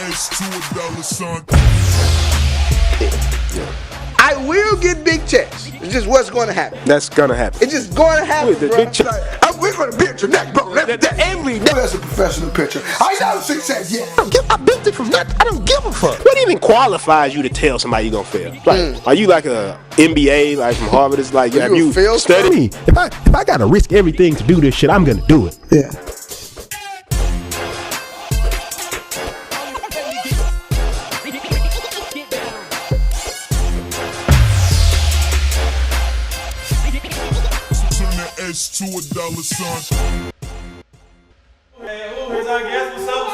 S to a dollar sign. I will get big checks. It's just what's going to happen. That's gonna happen. It's just going to happen, The bro. big check. We're going to be at your neck, bro. Every day as a professional pitcher. I know success, yeah. I built it from nothing. I don't give a fuck. What even qualifies you to tell somebody you're gonna fail? Like, are you like a MBA, like from Harvard? It's like, have you studied? If I gotta risk everything to do this shit, I'm gonna do it. Yeah. S to a dollar sign. Hey, who's our guest? What's up?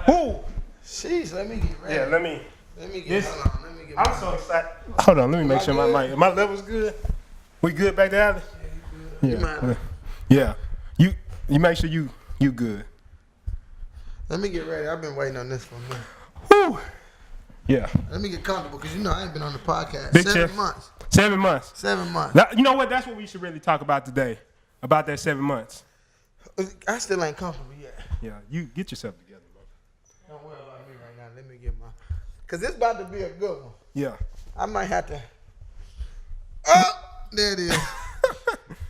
Who? Jeez, let me get ready. Yeah, let me get. Hold on, let me get I'm so excited. Hold on, let me make sure my level's good. We good back there? Yeah. Yeah. You make sure you good. Let me get ready. I've been waiting on this for a minute. Whew. Yeah. Let me get comfortable because you know I ain't been on the podcast. Big 7 check. months. 7 months. 7 months. Now, you know what? That's what we should really talk about today. About that 7 months. I still ain't comfortable yet. Yeah. You get yourself together, bro. Don't worry about me right now. Let me get my. Because this about to be a good one. Yeah. I might have to. Oh, there it is.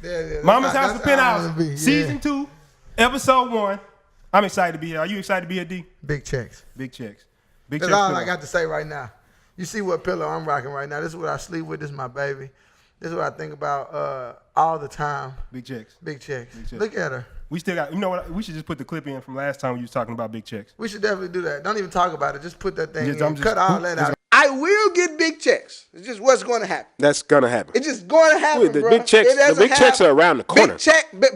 There it is. Mama's House of That's how I wanna Penthouse, be. Season 2, Episode 1. I'm excited to be here. Are you excited to be here, D? Big checks. Big checks. Big That's checks. all pillow. I got to say right now. You see what pillow I'm rocking right now. This is what I sleep with. This is my baby. This is what I think about all the time. Big checks. Big checks. Big checks. Look at her. We still got, you know what? We should just put the clip in from last time we was talking about big checks. We should definitely do that. Don't even talk about it. Just put that thing Just- in. I'm just- Cut all that out. I will get big checks. It's just what's going to happen. That's gonna happen. It's just going to happen, The bro. big checks. The big checks are around the corner.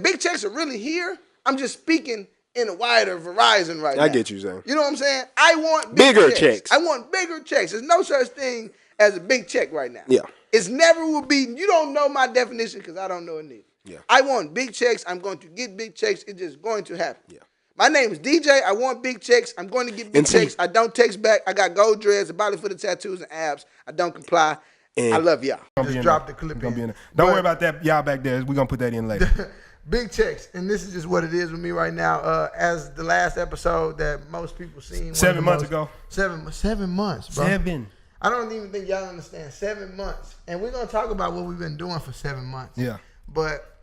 Big checks are really here. I'm just speaking in a wider horizon right now. I get you, Zane. You know what I'm saying? I want Bigger checks. I want bigger checks. There's no such thing as a big check right now. Yeah. It's never will be. You don't know my definition because I don't know it neither. Yeah. I want big checks. I'm going to get big checks. It's just going to happen. Yeah. My name is DJ. I want big checks. I'm going to get big checks. I don't text back. I got gold dreads, a body full of tattoos and abs. I don't comply. I love y'all. Just drop the clip in. Don't worry about that, y'all back there. We're going to put that in later. Big checks, and this is just what it is with me right now. As the last episode that most people seen 7 months ago. 7 months, bro. 7. I don't even think y'all understand. 7 months, and we're gonna talk about what we've been doing for 7 months. Yeah. But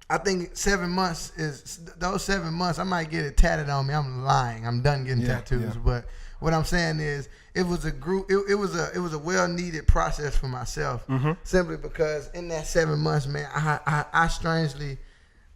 I think 7 months is those 7 months. I might get it tatted on me. I'm lying. I'm done getting tattoos. Yeah. But what I'm saying is, it was a group. It was a well needed process for myself. Mm-hmm. Simply because in that 7 months, man, I strangely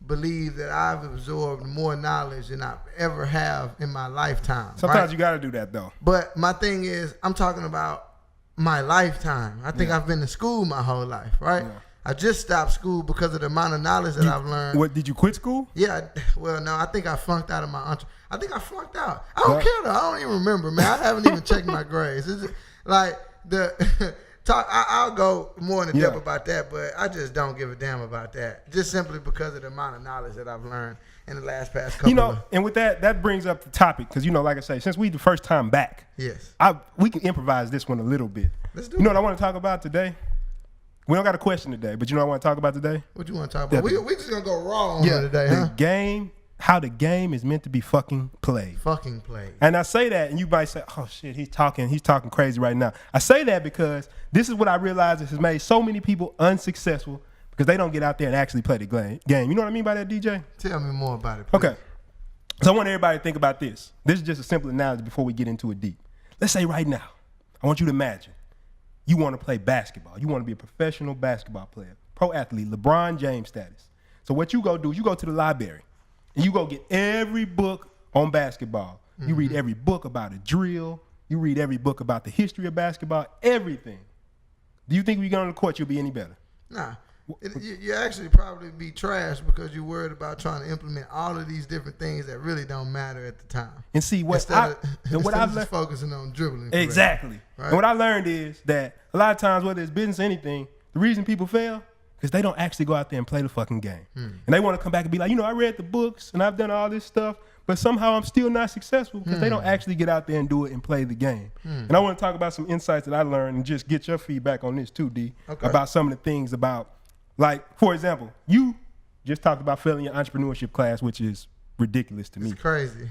believe that I've absorbed more knowledge than I ever have in my lifetime. Sometimes you got to do that, though. But my thing is, I'm talking about my lifetime. I think I've been to school my whole life, right? Yeah. I just stopped school because of the amount of knowledge that I've learned. What, did you quit school? Yeah. Well, no, I think I flunked out of my I think I flunked out. I don't care, though. I don't even remember, man. I haven't even checked my grades. It's like the... I'll go more in depth about that, but I just don't give a damn about that. Just simply because of the amount of knowledge that I've learned in the last past couple and with that brings up the topic, because, like I say, since we the first time back, we can improvise this one a little bit. Let's do it. What I want to talk about today? We don't got a question today, but you know what I want to talk about today? What you want to talk about? We just going to go raw on it today, huh? The game, how the game is meant to be fucking played. Fucking played. And I say that, and you might say, oh, shit, he's talking crazy right now. I say that because this is what I realize has made so many people unsuccessful because they don't get out there and actually play the game. You know what I mean by that, DJ? Tell me more about it, please. Okay. So I want everybody to think about this. This is just a simple analogy before we get into it deep. Let's say right now, I want you to imagine you want to play basketball. You want to be a professional basketball player, pro athlete, LeBron James status. So what you go do is you go to the library and you go get every book on basketball. You read every book about a drill. You read every book about the history of basketball, everything. Do you think when you get on the court, you'll be any better? Nah. You actually probably be trash because you're worried about trying to implement all of these different things that really don't matter at the time. And see, what I've learned, just focusing on dribbling. Exactly. Right? And what I learned is that a lot of times, whether it's business or anything, the reason people fail because they don't actually go out there and play the fucking game. And they want to come back and be like, I read the books and I've done all this stuff, but somehow I'm still not successful because they don't actually get out there and do it and play the game. And I want to talk about some insights that I learned and just get your feedback on this too, D, about some of the things about, like, for example, you just talked about failing your entrepreneurship class, which is ridiculous to me. It's crazy.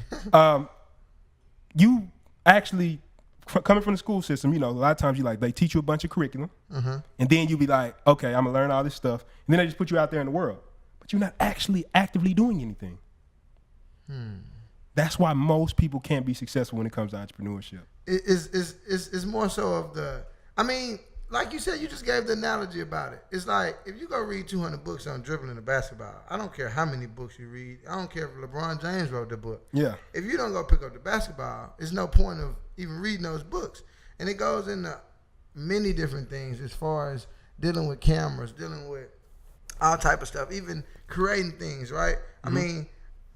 You actually, coming from the school system, you know, a lot of times they teach you a bunch of curriculum, and then you be like, okay, I'm gonna learn all this stuff, and then they just put you out there in the world, but you're not actually actively doing anything. That's why most people can't be successful when it comes to entrepreneurship. It's more so of like you said, you just gave the analogy about it. It's like, if you go read 200 books on dribbling the basketball, I don't care how many books you read. I don't care if LeBron James wrote the book. Yeah. If you don't go pick up the basketball, there's no point of even reading those books. And it goes into many different things as far as dealing with cameras, dealing with all type of stuff, even creating things, right? I mean,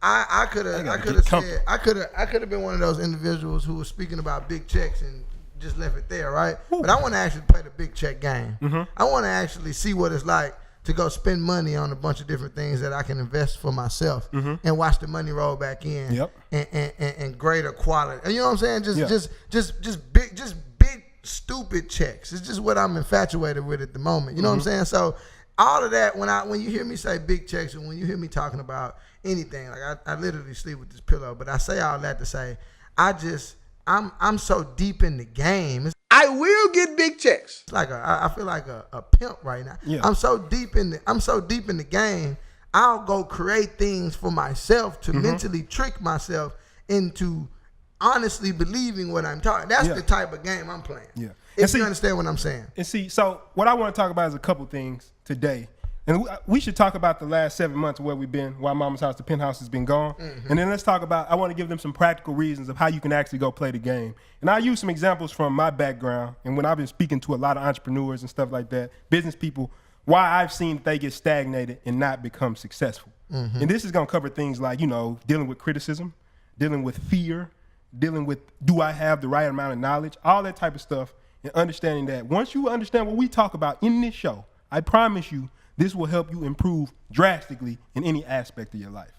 I could have been one of those individuals who was speaking about big checks and just left it there, right? But I want to actually play the big check game. I want to actually see what it's like to go spend money on a bunch of different things that I can invest for myself and watch the money roll back in and greater quality. And you know what I'm saying? Just big stupid checks. It's just what I'm infatuated with at the moment. You know what I'm saying? So all of that, when you hear me say big checks and when you hear me talking about anything, like I literally sleep with this pillow, but I say all that to say I'm so deep in the game. I will get big checks. It's like I feel like a pimp right now. Yeah. I'm so deep in the game. I'll go create things for myself to mentally trick myself into honestly believing what I'm talking. That's the type of game I'm playing. Yeah. If you understand what I'm saying. And see, so what I want to talk about is a couple things today. And we should talk about the last 7 months of where we've been, while Mama's House, the Penthouse has been gone. And then let's talk about, I want to give them some practical reasons of how you can actually go play the game. And I'll use some examples from my background and when I've been speaking to a lot of entrepreneurs and stuff like that, business people, why I've seen that they get stagnated and not become successful. And this is going to cover things like, you know, dealing with criticism, dealing with fear, dealing with, do I have the right amount of knowledge, all that type of stuff, and understanding that once you understand what we talk about in this show, I promise you, this will help you improve drastically in any aspect of your life.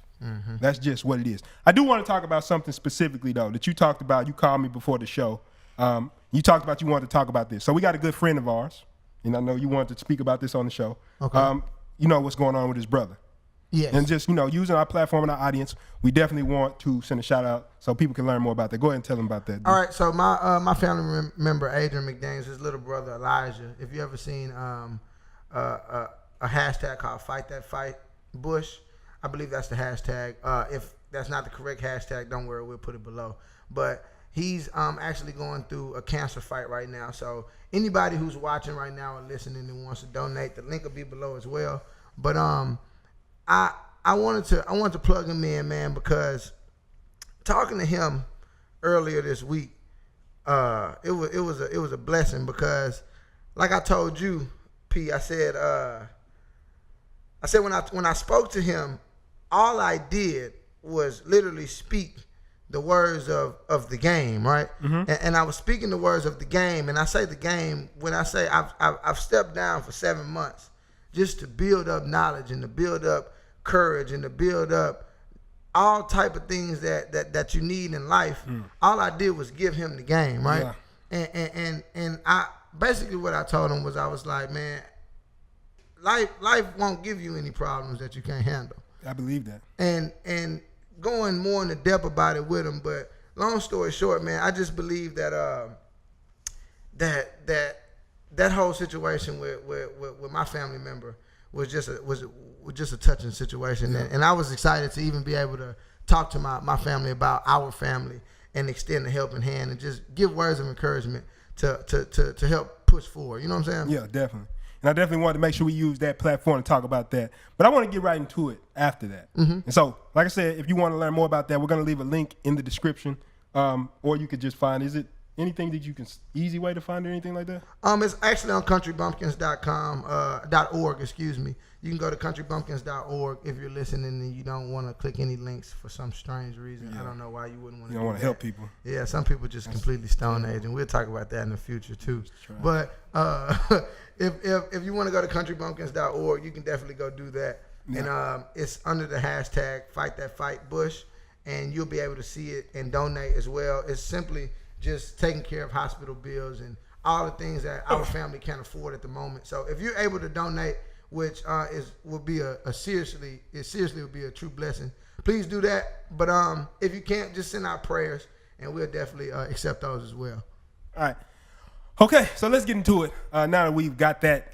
That's just what it is. I do want to talk about something specifically, though, that you talked about. You called me before the show. You talked about you wanted to talk about this. So we got a good friend of ours, and I know you wanted to speak about this on the show. Okay. You know what's going on with his brother. Yes. And just, you know, using our platform and our audience, we definitely want to send a shout out so people can learn more about that. Go ahead and tell them about that. Dude. All right. So my family member, Adrian McDaniels, his little brother, Elijah, if you ever seen a hashtag called Fight That Fight Bush. I believe that's the hashtag. If that's not the correct hashtag, don't worry, we'll put it below. But he's actually going through a cancer fight right now. So anybody who's watching right now or listening and wants to donate, the link will be below as well. But I wanted to plug him in, man, because talking to him earlier this week, it was a blessing because, like I told you, P, I said when I spoke to him, all I did was literally speak the words of the game, right? And I was speaking the words of the game, and I say the game when I say I've stepped down for 7 months just to build up knowledge and to build up courage and to build up all type of things that you need in life. All I did was give him the game, right? Yeah. And I basically what I told him was, I was like, man, life won't give you any problems that you can't handle. I believe that. And going more into depth about it with him, but long story short, man, I just believe that that whole situation with my family member was just a touching situation. Yeah. And I was excited to even be able to talk to my family about our family and extend a helping hand and just give words of encouragement to help push forward. You know what I'm saying? Yeah, definitely. And I definitely wanted to make sure we use that platform to talk about that. But I want to get right into it after that. And so, like I said, if you want to learn more about that, we're going to leave a link in the description. Or you could just find, is it anything that you can, easy way to find or anything like that? It's actually on countrybumpkins.org, excuse me. You can go to countrybumpkins.org if you're listening and you don't want to click any links for some strange reason. Yeah. I don't know why you wouldn't want to. You don't want to help people. Yeah, some people just completely stone age, and we'll talk about that in the future too. But if you want to go to countrybumpkins.org, you can definitely go do that. Yeah. And it's under the hashtag Fight That Fight Bush, and you'll be able to see it and donate as well. It's simply just taking care of hospital bills and all the things that our family can't afford at the moment. So if you're able to donate which would be seriously would be a true blessing. Please do that. But if you can't, just send out prayers, and we'll definitely accept those as well. All right. Okay, so let's get into it. Now that we got that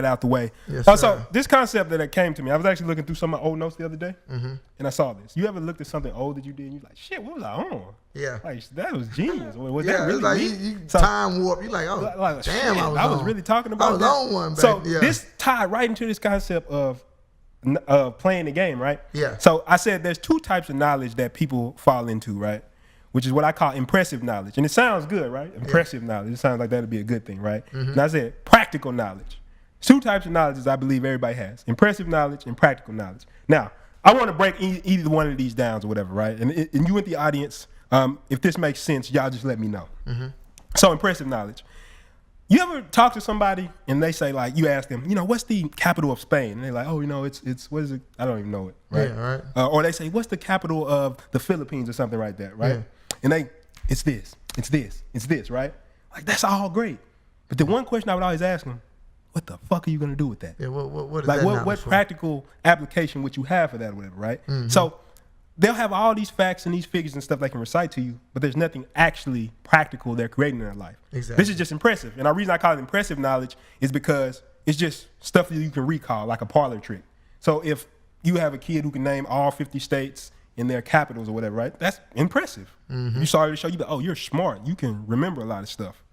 out the way. Yes, So this concept that came to me, I was actually looking through some of my old notes the other day, and I saw this. You ever looked at something old that you did, and you're like, shit, what was I on? Yeah. Like, that was genius. Was Yeah, that really it's like me? you time warp. You're like, oh, damn, shit, I was really talking about that. I was on one, baby. So Yeah. this tied right into this concept of playing the game, right? Yeah. So I said there's two types of knowledge that people fall into, right? Which is what I call impressive knowledge. And it sounds good, right? Impressive knowledge. It sounds like that'd be a good thing, right? And I said practical knowledge. Two types of knowledges I believe everybody has. Impressive knowledge and practical knowledge. Now, I want to break either one of these down or whatever, right? And you in the audience, if this makes sense, y'all just let me know. So impressive knowledge. You ever talk to somebody and they say, like, you ask them, what's the capital of Spain? And they're like, oh, it's what is it? I don't even know it, right? Yeah, right. Or they say, what's the capital of the Philippines or something like that, right? Yeah. And it's this, right? Like, that's all great. But the one question I would always ask them, what the fuck are you gonna do with that? Yeah, what is like, that what practical application would you have for that or whatever, right? Mm-hmm. So they'll have all these facts and these figures and stuff they can recite to you, but there's nothing actually practical they're creating in their life. Exactly. This is just impressive. And the reason I call it impressive knowledge is because it's just stuff that you can recall, like a parlor trick. So if you have a kid who can name all 50 states in their capitals or whatever, right? That's impressive. You saw it to show you that, oh, you're smart. You can remember a lot of stuff.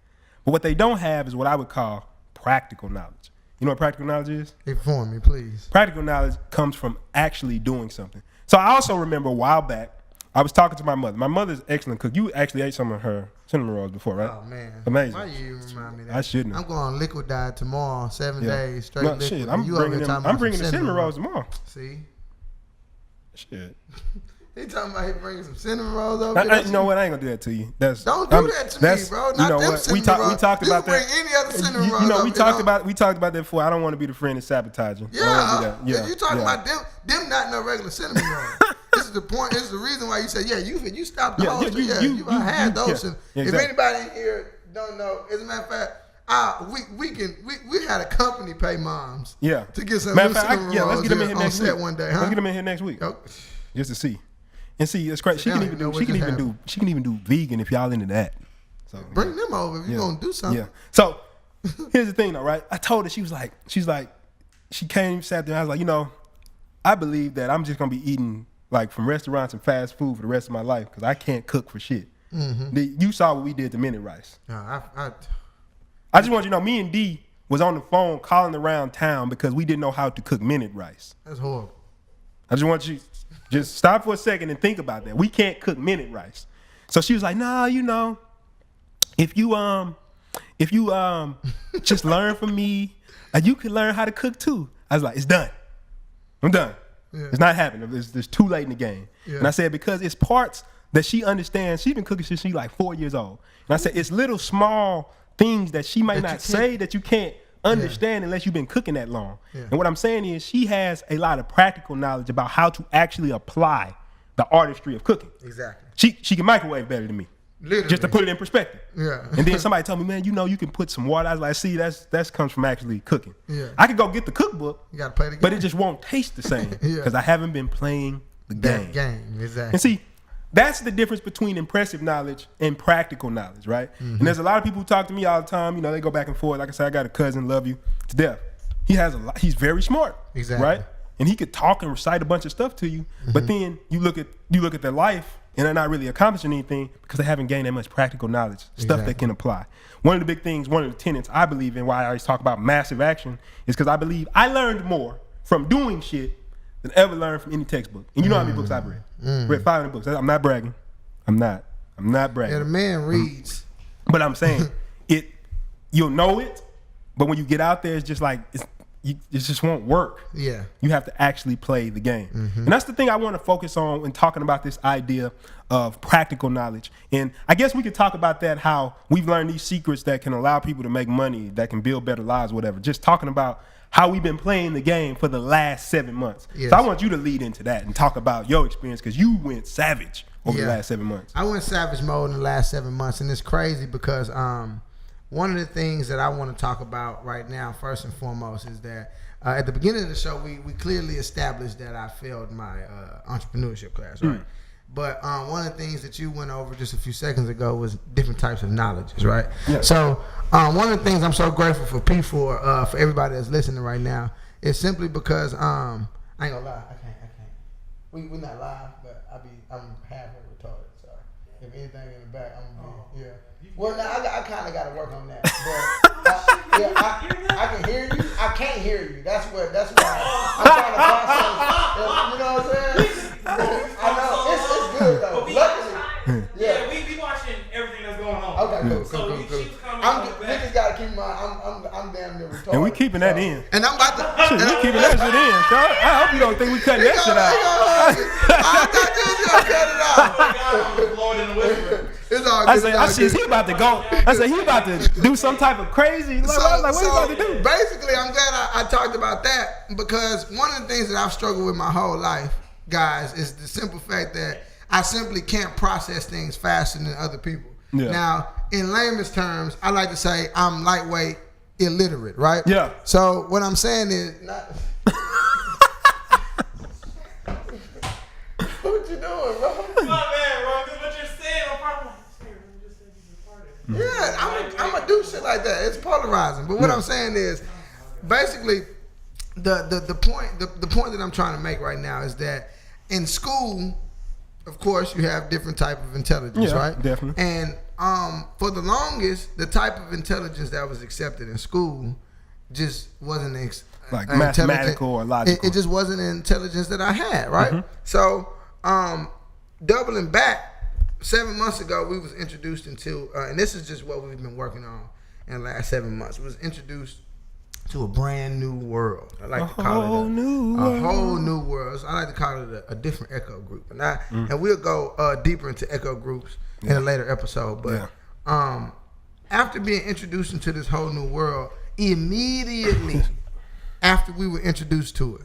But what they don't have is what I would call practical knowledge. You know what practical knowledge is? Inform me, please. Practical knowledge comes from actually doing something. So I also remember a while back, I was talking to my mother. My mother's an excellent cook. You actually ate some of her cinnamon rolls before, right? Oh, man. Amazing. Why you remind me of that? I shouldn't. I'm going on liquid diet tomorrow, 7 days, straight No, liquid. shit, I'm bringing the cinnamon rolls tomorrow. See? Shit. He talking about he bringing some cinnamon rolls over. You know what? I ain't gonna do that to you. Don't do that to me, bro. Not them cinnamon rolls. We talked about you that. Bring any other cinnamon rolls. We talked about that before. I don't want to be the friend that's sabotaging. Yeah, you talking about them not no regular cinnamon rolls. This is the point. This is the reason why you say, you stopped the whole thing. You had those. If anybody in here don't know, as a matter of fact, we had a company pay moms. Yeah. To get some new cinnamon rolls. Let's get them in here next week. One day, Let's get them in here next week. Just to see. And see, it's crazy. She can even do vegan if y'all into that. So bring them over if you're gonna do something. Yeah. So here's the thing though, right? I told her, she came, sat there, and I was like, I believe that I'm just gonna be eating like from restaurants and fast food for the rest of my life because I can't cook for shit. You saw what we did to minute rice. I just want you to know, me and D was on the phone calling around town because we didn't know how to cook minute rice. That's horrible. I just want you just stop for a second and think about that. We can't cook minute rice. So she was like, nah, if you just learn from me, you can learn how to cook too. I was like, it's done. I'm done. Yeah. It's not happening. It's too late in the game. Yeah. And I said, because it's parts that she understands. She's been cooking since she's like 4 years old. And I said, it's little small things that she might not say that you can't understand unless you've been cooking that long. Yeah. And what I'm saying is she has a lot of practical knowledge about how to actually apply the artistry of cooking. Exactly. She can microwave better than me. Literally. Just to put it in perspective. Yeah. And then somebody told me, man, you can put some water. I was like, see, that comes from actually cooking. Yeah. I could go get the cookbook. You gotta play the game. But it just won't taste the same because I haven't been playing the game. Exactly. And see, that's the difference between impressive knowledge and practical knowledge, right? And there's a lot of people who talk to me all the time. They go back and forth. Like I said, I got a cousin, love you to death. He's very smart, right? And he could talk and recite a bunch of stuff to you. But then you look at their life and they're not really accomplishing anything because they haven't gained that much practical knowledge, stuff they can apply. One of the big things, one of the tenets I believe in, why I always talk about massive action, is because I believe I learned more from doing shit than ever learned from any textbook. And you know how many books I've read? Read 500 books. I'm not bragging. I'm not bragging. Yeah, the man reads. But I'm saying you'll know it, but when you get out there, it's just like it just won't work. Yeah. You have to actually play the game. And that's the thing I want to focus on when talking about this idea of practical knowledge. And I guess we could talk about that, how we've learned these secrets that can allow people to make money, that can build better lives, whatever. Just talking about how we've been playing the game for the last 7 months. Yes. So I want you to lead into that and talk about your experience because you went savage over the last 7 months. I went savage mode in the last 7 months, and it's crazy because one of the things that I want to talk about right now, first and foremost, is that at the beginning of the show, we clearly established that I failed my entrepreneurship class, right? But one of the things that you went over just a few seconds ago was different types of knowledges, right? Yeah. So one of the things I'm so grateful for P for everybody that's listening right now is simply because I ain't gonna lie, I can't. We not live, but I'm halfway retarded. So if anything in the back, I'm gonna be Well, now I kind of got to work on that. But I can hear you. I can't hear you. That's why I'm trying to process. You know what I'm saying? I know it's good though. Luckily, we watching everything that's going on. Okay, cool. We just gotta keep my. I'm damn near retarded. And we keeping that in. And I'm about to. Shit, we keeping that shit in. So I hope you don't think we cutting that shit out. I thought you was gonna cut it out. I'm blowing in the whisper. It's all good. I said he about to go. I said he about to do some type of crazy. I was like, what you about to do? Basically, I'm glad I talked about that because one of the things that I've struggled with my whole life, guys, is the simple fact that I simply can't process things faster than other people. Yeah. Now, in layman's terms, I like to say I'm lightweight illiterate, right? Yeah. So what I'm saying is not. What you doing, bro? My man, bro. Because what you're saying, I'm probably just saying he's retarded. Yeah, I'm gonna do shit like that. It's polarizing. But what I'm saying is, basically, the point that I'm trying to make right now is that in school, of course, you have different type of intelligence, right? Definitely. And for the longest, the type of intelligence that was accepted in school just wasn't like mathematical or logical. It just wasn't an intelligence that I had, right? Mm-hmm. So, doubling back, 7 months ago, we was introduced into, and this is just what we've been working on in the last 7 months. We was introduced to a brand new world. I like to call it a whole new world. So I like to call it a different echo group. And we'll go deeper into echo groups in a later episode. But after being introduced into this whole new world, immediately after we were introduced to it,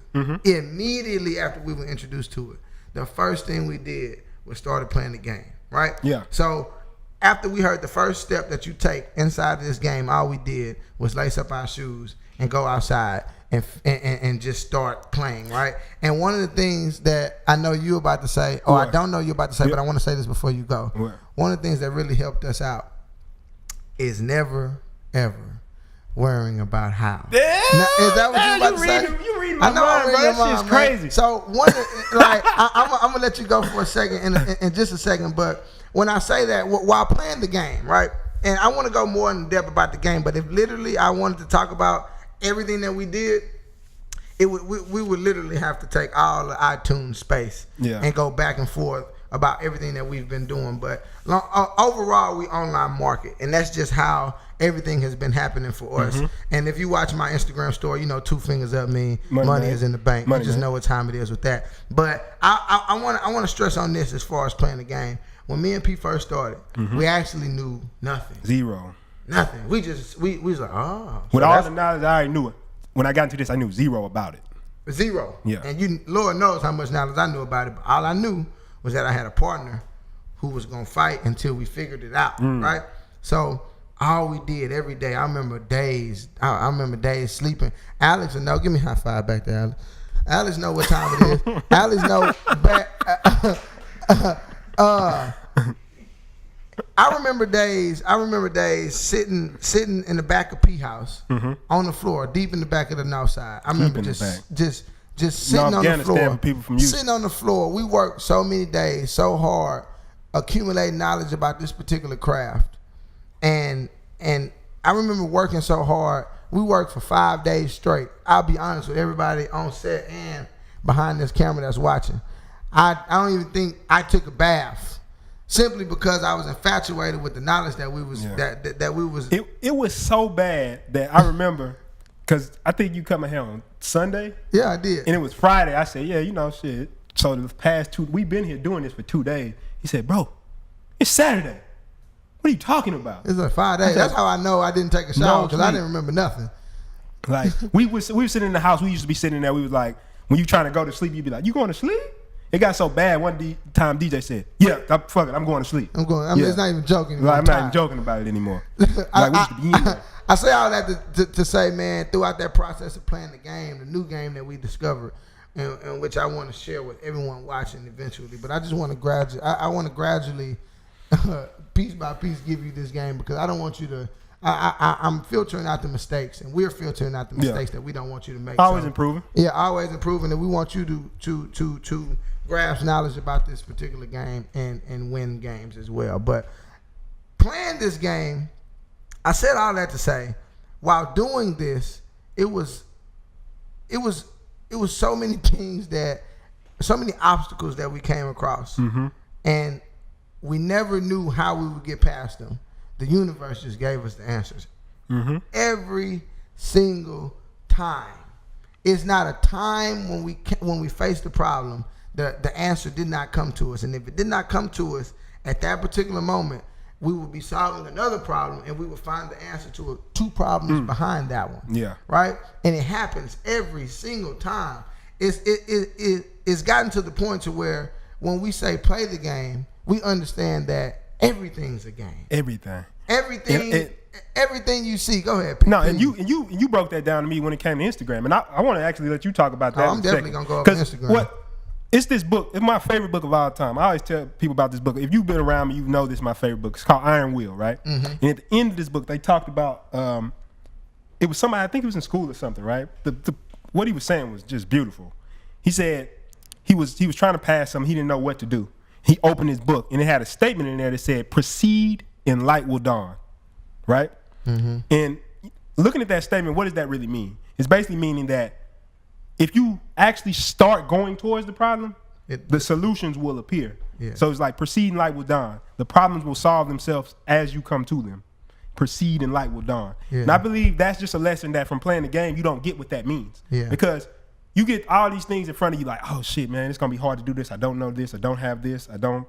the first thing we did was started playing the game, right? Yeah. So after we heard the first step that you take inside of this game, all we did was lace up our shoes and go outside and just start playing, right? And one of the things that I know you're about to say, or I don't know you're about to say, but I want to say this before you go. One of the things that really helped us out is never, ever worrying about how. Now, is that what you about to say? You reading my mind, bro. That shit's crazy. So I'm gonna let you go for a second in just a second, but when I say that, while playing the game, right? And I want to go more in depth about the game, but if literally I wanted to talk about everything that we did, we would literally have to take all the iTunes space and go back and forth about everything that we've been doing. But overall, we online market, and that's just how everything has been happening for us. And if you watch my Instagram story, you know 2 fingers up mean money is in the bank. You just know what time it is with that. But I want to stress on this as far as playing the game. When me and P first started, we actually knew nothing. Zero. Nothing. We was like, oh. With all the knowledge, I already knew it. When I got into this, I knew zero about it. Zero. Yeah. And Lord knows how much knowledge I knew about it. But all I knew was that I had a partner who was gonna fight until we figured it out, right? So all we did every day, I remember days. I remember days sleeping. Alex will know. Give me a high five back there, Alex. Alex know what time it is. Alex know back. I remember days sitting in the back of P House on the floor, deep in the back of the north side. I remember just sitting on the floor. Sitting on the floor. We worked so many days, so hard, accumulating knowledge about this particular craft. And I remember working so hard. We worked for 5 days straight. I'll be honest with everybody on set and behind this camera that's watching. I don't even think I took a bath, simply because I was infatuated with the knowledge that we was that we was. It was so bad that I remember, because I think you come here on Sunday. Yeah, I did. And it was Friday. I said, shit. So the past we've been here doing this for 2 days. He said, bro, it's Saturday. What are you talking about? It's like 5 days. That's how I know I didn't take a shower, because I didn't remember nothing. Like we were sitting in the house. We used to be sitting there. We was like, when you trying to go to sleep, you'd be like, you going to sleep? It got so bad one time DJ said, fuck it, I'm going to sleep. It's not even joking. Like, I'm not even joking about it anymore. Like, we used to be in there. I say all that to say, man, throughout that process of playing the game, the new game that we discovered, and which I want to share with everyone watching eventually. But I just want to gradually, piece by piece, give you this game because I don't want you to. I'm filtering out the mistakes, and we're filtering out the mistakes that we don't want you to make. Always improving. Yeah, always improving, and we want you to grasp knowledge about this particular game and win games as well. But playing this game, I said all that to say, while doing this, it was so many things so many obstacles that we came across, and we never knew how we would get past them. The universe just gave us the answers every single time. It's not a time when we face the problem the answer did not come to us, and if it did not come to us at that particular moment, we would be solving another problem, and we would find the answer to two problems behind that one. Yeah. Right? And it happens every single time. It's gotten to the point to where when we say play the game, we understand that everything's a game. Everything you see. Go ahead. No, and you broke that down to me when it came to Instagram, and I want to actually let you talk about that. I'm definitely gonna go up on Instagram. It's this book. It's my favorite book of all time. I always tell people about this book. If you've been around me, you know this is my favorite book. It's called Iron Will, right? And at the end of this book, they talked about it was somebody, I think he was in school or something, right? What he was saying was just beautiful. He said he was trying to pass something. He didn't know what to do. He opened his book, and it had a statement in there that said, "Proceed and light will dawn," right? And looking at that statement, what does that really mean? It's basically meaning that if you actually start going towards the problem, the solutions will appear. Yeah. So it's like proceed and light will dawn. The problems will solve themselves as you come to them. Proceed and light will dawn. Yeah. And I believe that's just a lesson that from playing the game, you don't get what that means. Yeah. Because you get all these things in front of you like, oh shit, man, it's gonna be hard to do this. I don't know this. I don't have this. I don't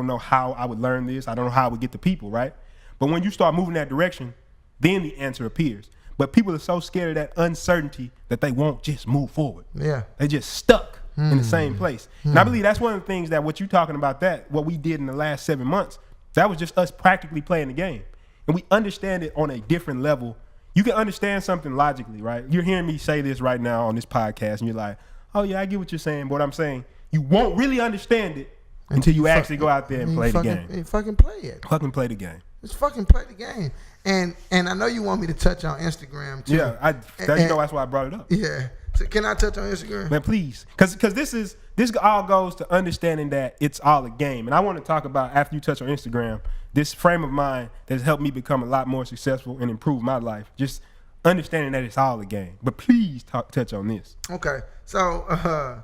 know how I would learn this. I don't know how I would get to people, right? But when you start moving that direction, then the answer appears. But people are so scared of that uncertainty that they won't just move forward. Yeah. They just stuck in the same place. And I believe that's one of the things that what you're talking about, that what we did in the last 7 months, that was just us practically playing the game. And we understand it on a different level. You can understand something logically, right? You're hearing me say this right now on this podcast, and you're like, oh yeah, I get what you're saying. But what I'm saying, you won't really understand it until you actually go out there and play the game. And fucking play it. Fucking play the game. Just fucking play the game. And I know you want me to touch on Instagram too. Yeah, that's why I brought it up. Yeah. So can I touch on Instagram? Man, please. Because this all goes to understanding that it's all a game. And I want to talk about, after you touch on Instagram, this frame of mind that's helped me become a lot more successful and improve my life. Just understanding that it's all a game. But please touch on this. Okay. So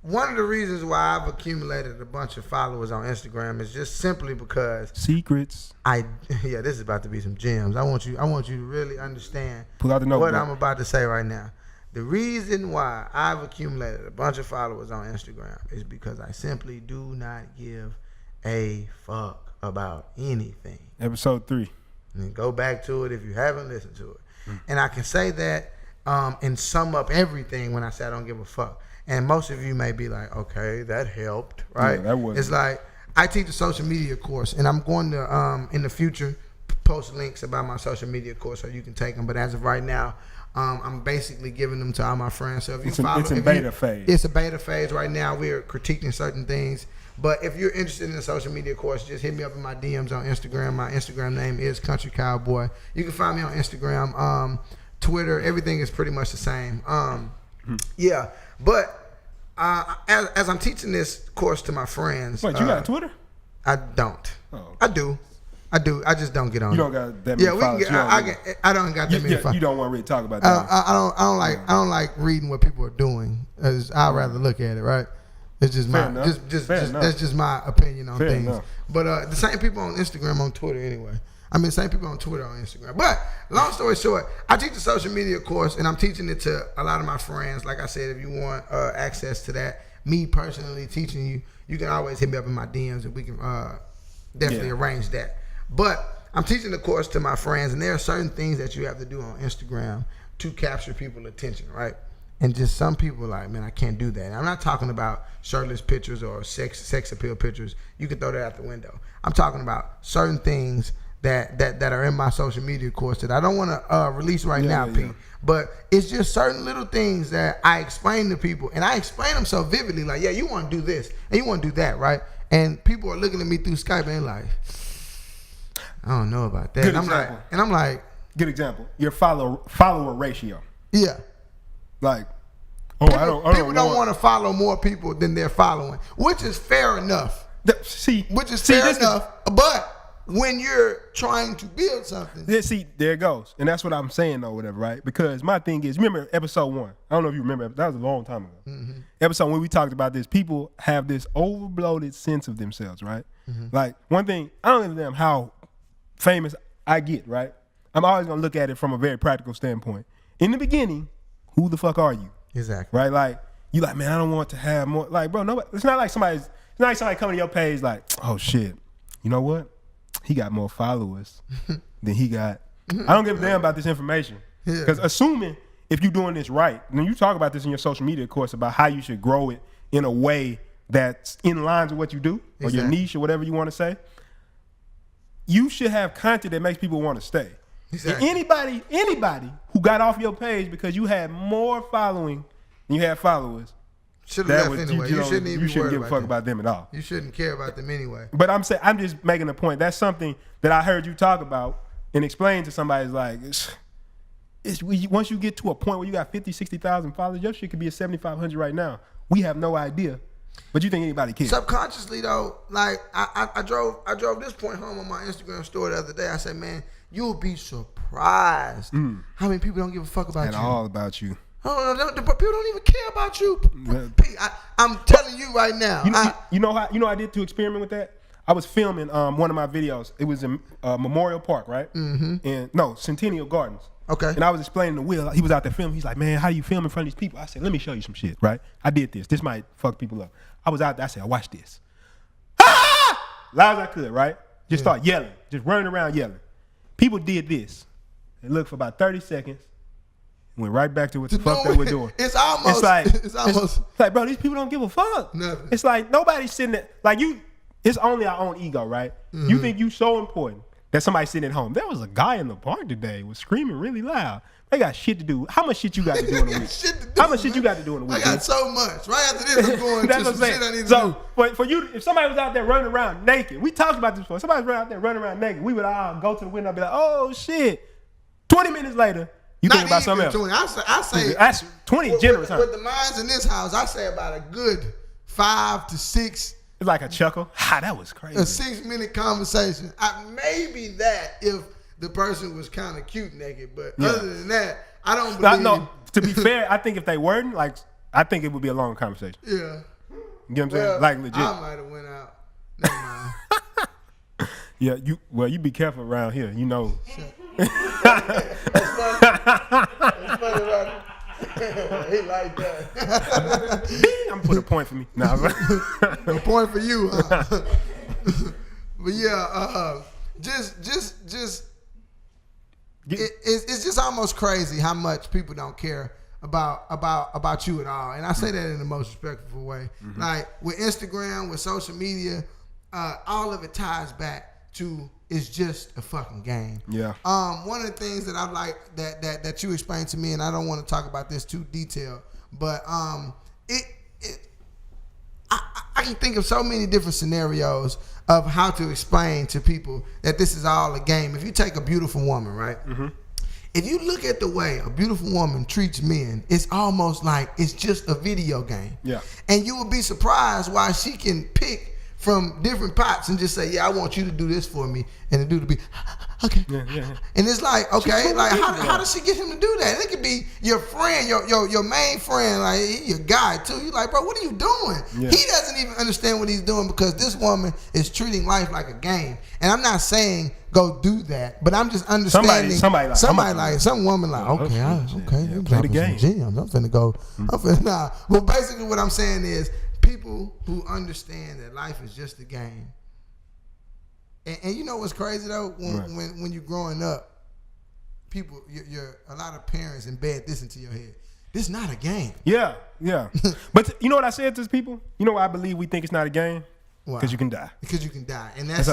one of the reasons why I've accumulated a bunch of followers on Instagram is just simply because secrets. This is about to be some gems. I want you to really understand Pull out the notebook. What I'm about to say right now. The reason why I've accumulated a bunch of followers on Instagram is because I simply do not give a fuck about anything. Episode 3. And go back to it if you haven't listened to it. And I can say that and sum up everything when I say I don't give a fuck. And most of you may be like, okay, that helped, right? Yeah, that was. It's like I teach a social media course, and I'm going to in the future post links about my social media course so you can take them. But as of right now, I'm basically giving them to all my friends. So if you follow, it's in beta phase. It's a beta phase right now. We're critiquing certain things. But if you're interested in the social media course, just hit me up in my DMs on Instagram. My Instagram name is Country Cowboy. You can find me on Instagram, Twitter. Everything is pretty much the same. Yeah, but as I'm teaching this course to my friends. Wait, you got a Twitter? I don't. Oh. I do. I just don't get on. You don't got that many followers. I don't got that many followers. You don't want to really talk about that. I don't like reading what people are doing. I'd rather look at it, right? It's just that's just my opinion on things. Enough. But the same people on Instagram, on Twitter anyway. I mean, same people on Twitter, on Instagram. But long story short, I teach a social media course, and I'm teaching it to a lot of my friends. Like I said, if you want access to that, me personally teaching you, you can always hit me up in my DMs, and we can definitely arrange that. But I'm teaching the course to my friends, and there are certain things that you have to do on Instagram to capture people's attention, right? And just some people are like, man, I can't do that. And I'm not talking about shirtless pictures or sex appeal pictures. You can throw that out the window. I'm talking about certain things that are in my social media course that I don't want to release right now, Pete. But it's just certain little things that I explain to people, and I explain them so vividly, like, yeah, you want to do this and you want to do that, right? And people are looking at me through Skype and like, I don't know about that. I'm like, good example. Your follower ratio. Yeah. Like, people don't want to follow more people than they're following, which is fair enough. Fair enough. But when you're trying to build something, there it goes, and that's what I'm saying though, whatever, right? Because my thing is, remember episode 1? I don't know if you remember. That was a long time ago. Mm-hmm. Episode 1, we talked about this. People have this overbloated sense of themselves, right? Mm-hmm. Like one thing, I don't give a damn how famous I get, right? I'm always gonna look at it from a very practical standpoint. In the beginning, who the fuck are you? Exactly. Right? Like you like, man, I don't want to have more. Like, bro, nobody. It's not like somebody coming to your page like, oh shit, you know what? He got more followers than he got. I don't give a damn about this information. Because assuming if you're doing this right, and you talk about this in your social media course about how you should grow it in a way that's in line with what you do or your niche or whatever you want to say, you should have content that makes people want to stay. Exactly. And anybody who got off your page because you had more following than you had followers, should have left anyway. You shouldn't even give a fuck about them at all. You shouldn't care about them anyway. But I'm just making a point. That's something that I heard you talk about and explain to somebody. Is like, once you get to a point where you got 50, 60,000 followers, your shit could be at 7,500 right now. We have no idea. But you think anybody cares? Subconsciously though, like I drove this point home on my Instagram story the other day. I said, man, you'll be surprised how many people don't give a fuck about you. At all about you. Oh, no, people don't even care about you. I'm telling you right now. You know I did to experiment with that? I was filming one of my videos. It was in Memorial Park, right? Mm-hmm. Centennial Gardens. Okay. And I was explaining to Will. He was out there filming. He's like, man, how do you film in front of these people? I said, let me show you some shit, right? I did this. This might fuck people up. I was out there. I said, watch this. Ah! Loud as I could, right? Just start yelling. Just running around yelling. People did this. They looked for about 30 seconds. Went right back to what the fuck they were doing. It's almost like, bro, these people don't give a fuck. Nothing. It's like nobody's sitting there. Like it's only our own ego, right? Mm-hmm. You think you so important that somebody's sitting at home. There was a guy in the park today was screaming really loud. They got shit to do. How much shit you got to do in a week? How much shit you got to do in a week? I got so much. Right after this, I'm going to some shit I need to do. So for you, if somebody was out there running around naked, we talked about this before. Somebody was out there running around naked, we would all go to the window and be like, oh shit. 20 minutes later, you think about something else. 20. I say that's 20 generous. With the minds in this house, I say about a good 5 to 6. It's like a chuckle. That was crazy. A 6-minute conversation. Maybe that if the person was kind of cute naked, but other than that, I don't believe. No, to be fair, I think if they weren't, like, I think it would be a long conversation. Yeah. You know what I'm saying? Like legit. I might have went out. Never mind. Yeah, you be careful around here. You know. That's funny, right? He like that. I'm putting a point for me. Nah, a point for you. Huh? But yeah, it's just almost crazy how much people don't care about you at all. And I say that in the most respectful way. Mm-hmm. Like with Instagram, with social media, all of it ties back to it's just a fucking game. Yeah. One of the things that I like that you explained to me, and I don't want to talk about this too detailed, but I can think of so many different scenarios of how to explain to people that this is all a game. If you take a beautiful woman, right? Mm-hmm. If you look at the way a beautiful woman treats men, it's almost like it's just a video game. Yeah. And you would be surprised why she can pick from different pots and just say, yeah, I want you to do this for me. And the dude to be, okay. Yeah. And it's like, okay, like how does she get him to do that? It could be your friend, your main friend, like your guy too. You're like, bro, what are you doing? Yeah. He doesn't even understand what he's doing because this woman is treating life like a game. And I'm not saying go do that, but I'm just understanding some woman like, okay, play the game. I'm finna go. Well, basically what I'm saying is people who understand that life is just a game. And you know what's crazy though? When you're growing up, people, you're a lot of parents embed this into your head. This is not a game. Yeah. But you know what I said to these people? You know why I believe we think it's not a game? Because you can die. Because you can die, and that's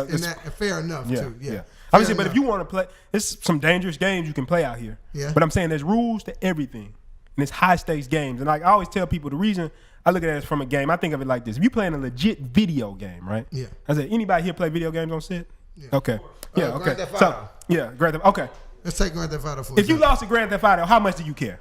fair enough too. Yeah. Obviously, but if you want to play, there's some dangerous games you can play out here. Yeah. But I'm saying there's rules to everything, and it's high stakes games. And like I always tell people, the reason I look at it as from a game, I think of it like this: if you playing a legit video game, right? Yeah. I said, anybody here play video games on set? Yeah. Okay. Yeah. Okay. Grand Theft Auto. Grand Theft. Okay. Let's take Grand Theft Auto for If you lost a Grand Theft Auto, how much do you care?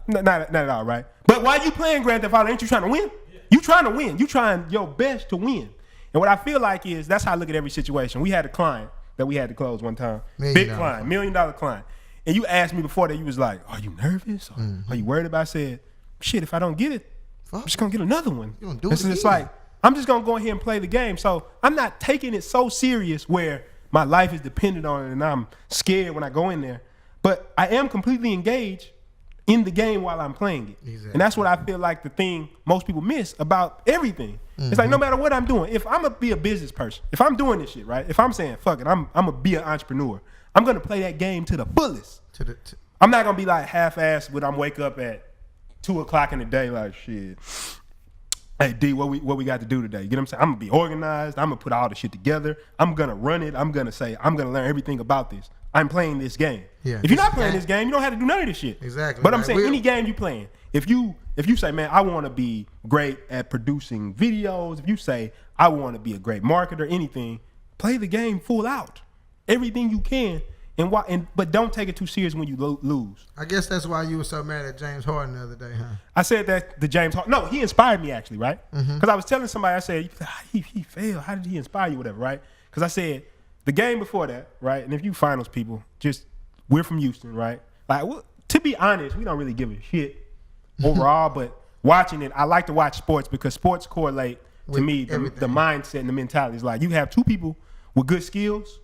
Not at all, right? But while you playing Grand Theft Auto, ain't you trying to win? You trying to win. You trying your best to win. And what I feel like is that's how I look at every situation. We had a client that we had to close one time. Big client, $1 million client. And you asked me before that, you was like, are you nervous? Or are you worried about it? I said, shit, if I don't get it, I'm just going to get another one. You gonna do it It's like, I'm just going to go ahead and play the game. So I'm not taking it so serious where my life is dependent on it and I'm scared when I go in there. But I am completely engaged in the game while I'm playing it. Exactly. And that's what I feel like the thing most people miss about everything. It's like no matter what I'm doing, if I'm going to be a business person, if I'm doing this shit, right? If I'm saying, fuck it, I'm going to be an entrepreneur, I'm going to play that game to the fullest. I'm not going to be like half-assed when I'm wake up at 2 o'clock in the day like, shit, hey, D, what we got to do today? You get what I'm saying? I'm going to be organized. I'm going to put all the shit together. I'm going to run it. I'm going to say, I'm going to learn everything about this. I'm playing this game. Yeah, if you're not playing this game, you don't have to do none of this shit. Exactly. But I'm saying any game you playing, if you say, man, I want to be great at producing videos, if you say, I want to be a great marketer, anything, play the game full out. Everything you can. But don't take it too serious when you lose. I guess that's why you were so mad at James Harden the other day, huh? I said that the James Harden. No, he inspired me actually, right? Because I was telling somebody, I said, he failed. How did he inspire you, whatever, right? Because I said the game before that, right? And if you finals people, we're from Houston, right? Like, to be honest, we don't really give a shit overall, but watching it, I like to watch sports because sports correlate to me the mindset and the mentality. It's like you have two people with good skills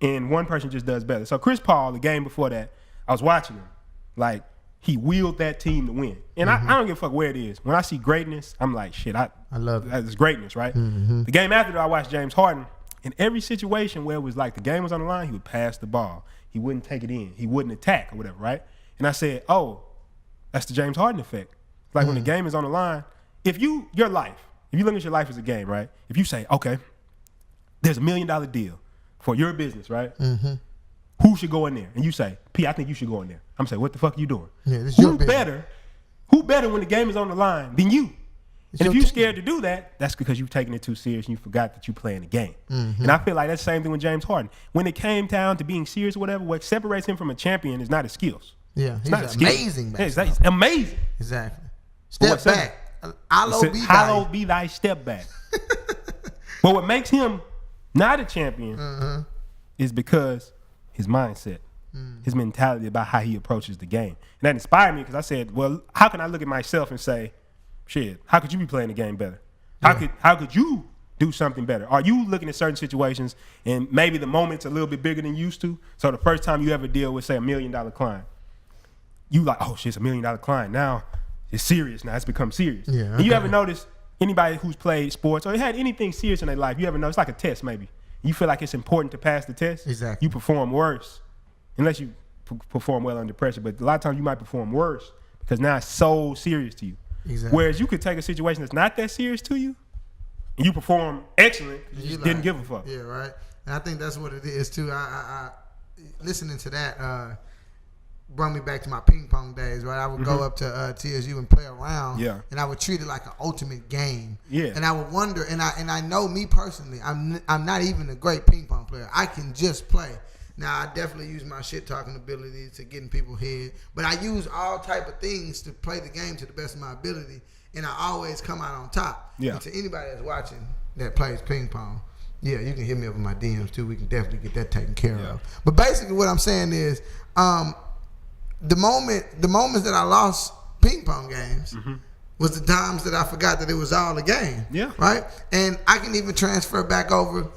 and one person just does better. So Chris Paul, the game before that, I was watching him. Like, he willed that team to win. And I don't give a fuck where it is. When I see greatness, I'm like, shit, I love it. That's greatness, right? The game after that, I watched James Harden. In every situation where it was like the game was on the line, he would pass the ball. He wouldn't take it in. He wouldn't attack or whatever, right? And I said, oh, that's the James Harden effect. Like when the game is on the line, if you look at your life as a game, right? If you say, okay, there's $1 million deal for your business, right? Who should go in there? And you say, P, I think you should go in there. I'm saying, what the fuck are you doing? Yeah, this is your business. Who better when the game is on the line than you? And if you're scared to do that, that's because you've taken it too serious and you forgot that you're playing the game. And I feel like that's the same thing with James Harden. When it came down to being serious or whatever, what separates him from a champion is not his skills. Yeah, he's amazing. He's amazing. Exactly. Step back. Hallowed be thy step back. But what makes him not a champion is because his mindset, his mentality about how he approaches the game. And that inspired me because I said, well, how can I look at myself and say, shit, how could you be playing the game better? How could you do something better? Are you looking at certain situations and maybe the moment's a little bit bigger than you used to? So the first time you ever deal with, say, $1 million client, you like, oh shit, it's $1 million client. Now it's serious. Now it's become serious. Yeah, okay. And you ever notice anybody who's played sports or had anything serious in their life, you ever know it's like a test maybe. You feel like it's important to pass the test. Exactly. You perform worse unless you perform well under pressure. But a lot of times you might perform worse because now it's so serious to you. Exactly. Whereas you could take a situation that's not that serious to you and you perform excellent because you just didn't give a fuck. Yeah, right. And I think that's what it is too. I listening to that brought me back to my ping pong days, right? I would go up to TSU and play around, and I would treat it like an ultimate game. Yeah. And I would wonder, and I know me personally, I'm not even a great ping pong player. I can just play. Now, I definitely use my shit-talking ability to get in people's head, but I use all type of things to play the game to the best of my ability, and I always come out on top. Yeah. And to anybody that's watching that plays ping pong, yeah, you can hit me up in my DMs, too. We can definitely get that taken care of. But basically what I'm saying is the moments that I lost ping pong games was the times that I forgot that it was all a game. Yeah. Right? And I can even transfer back over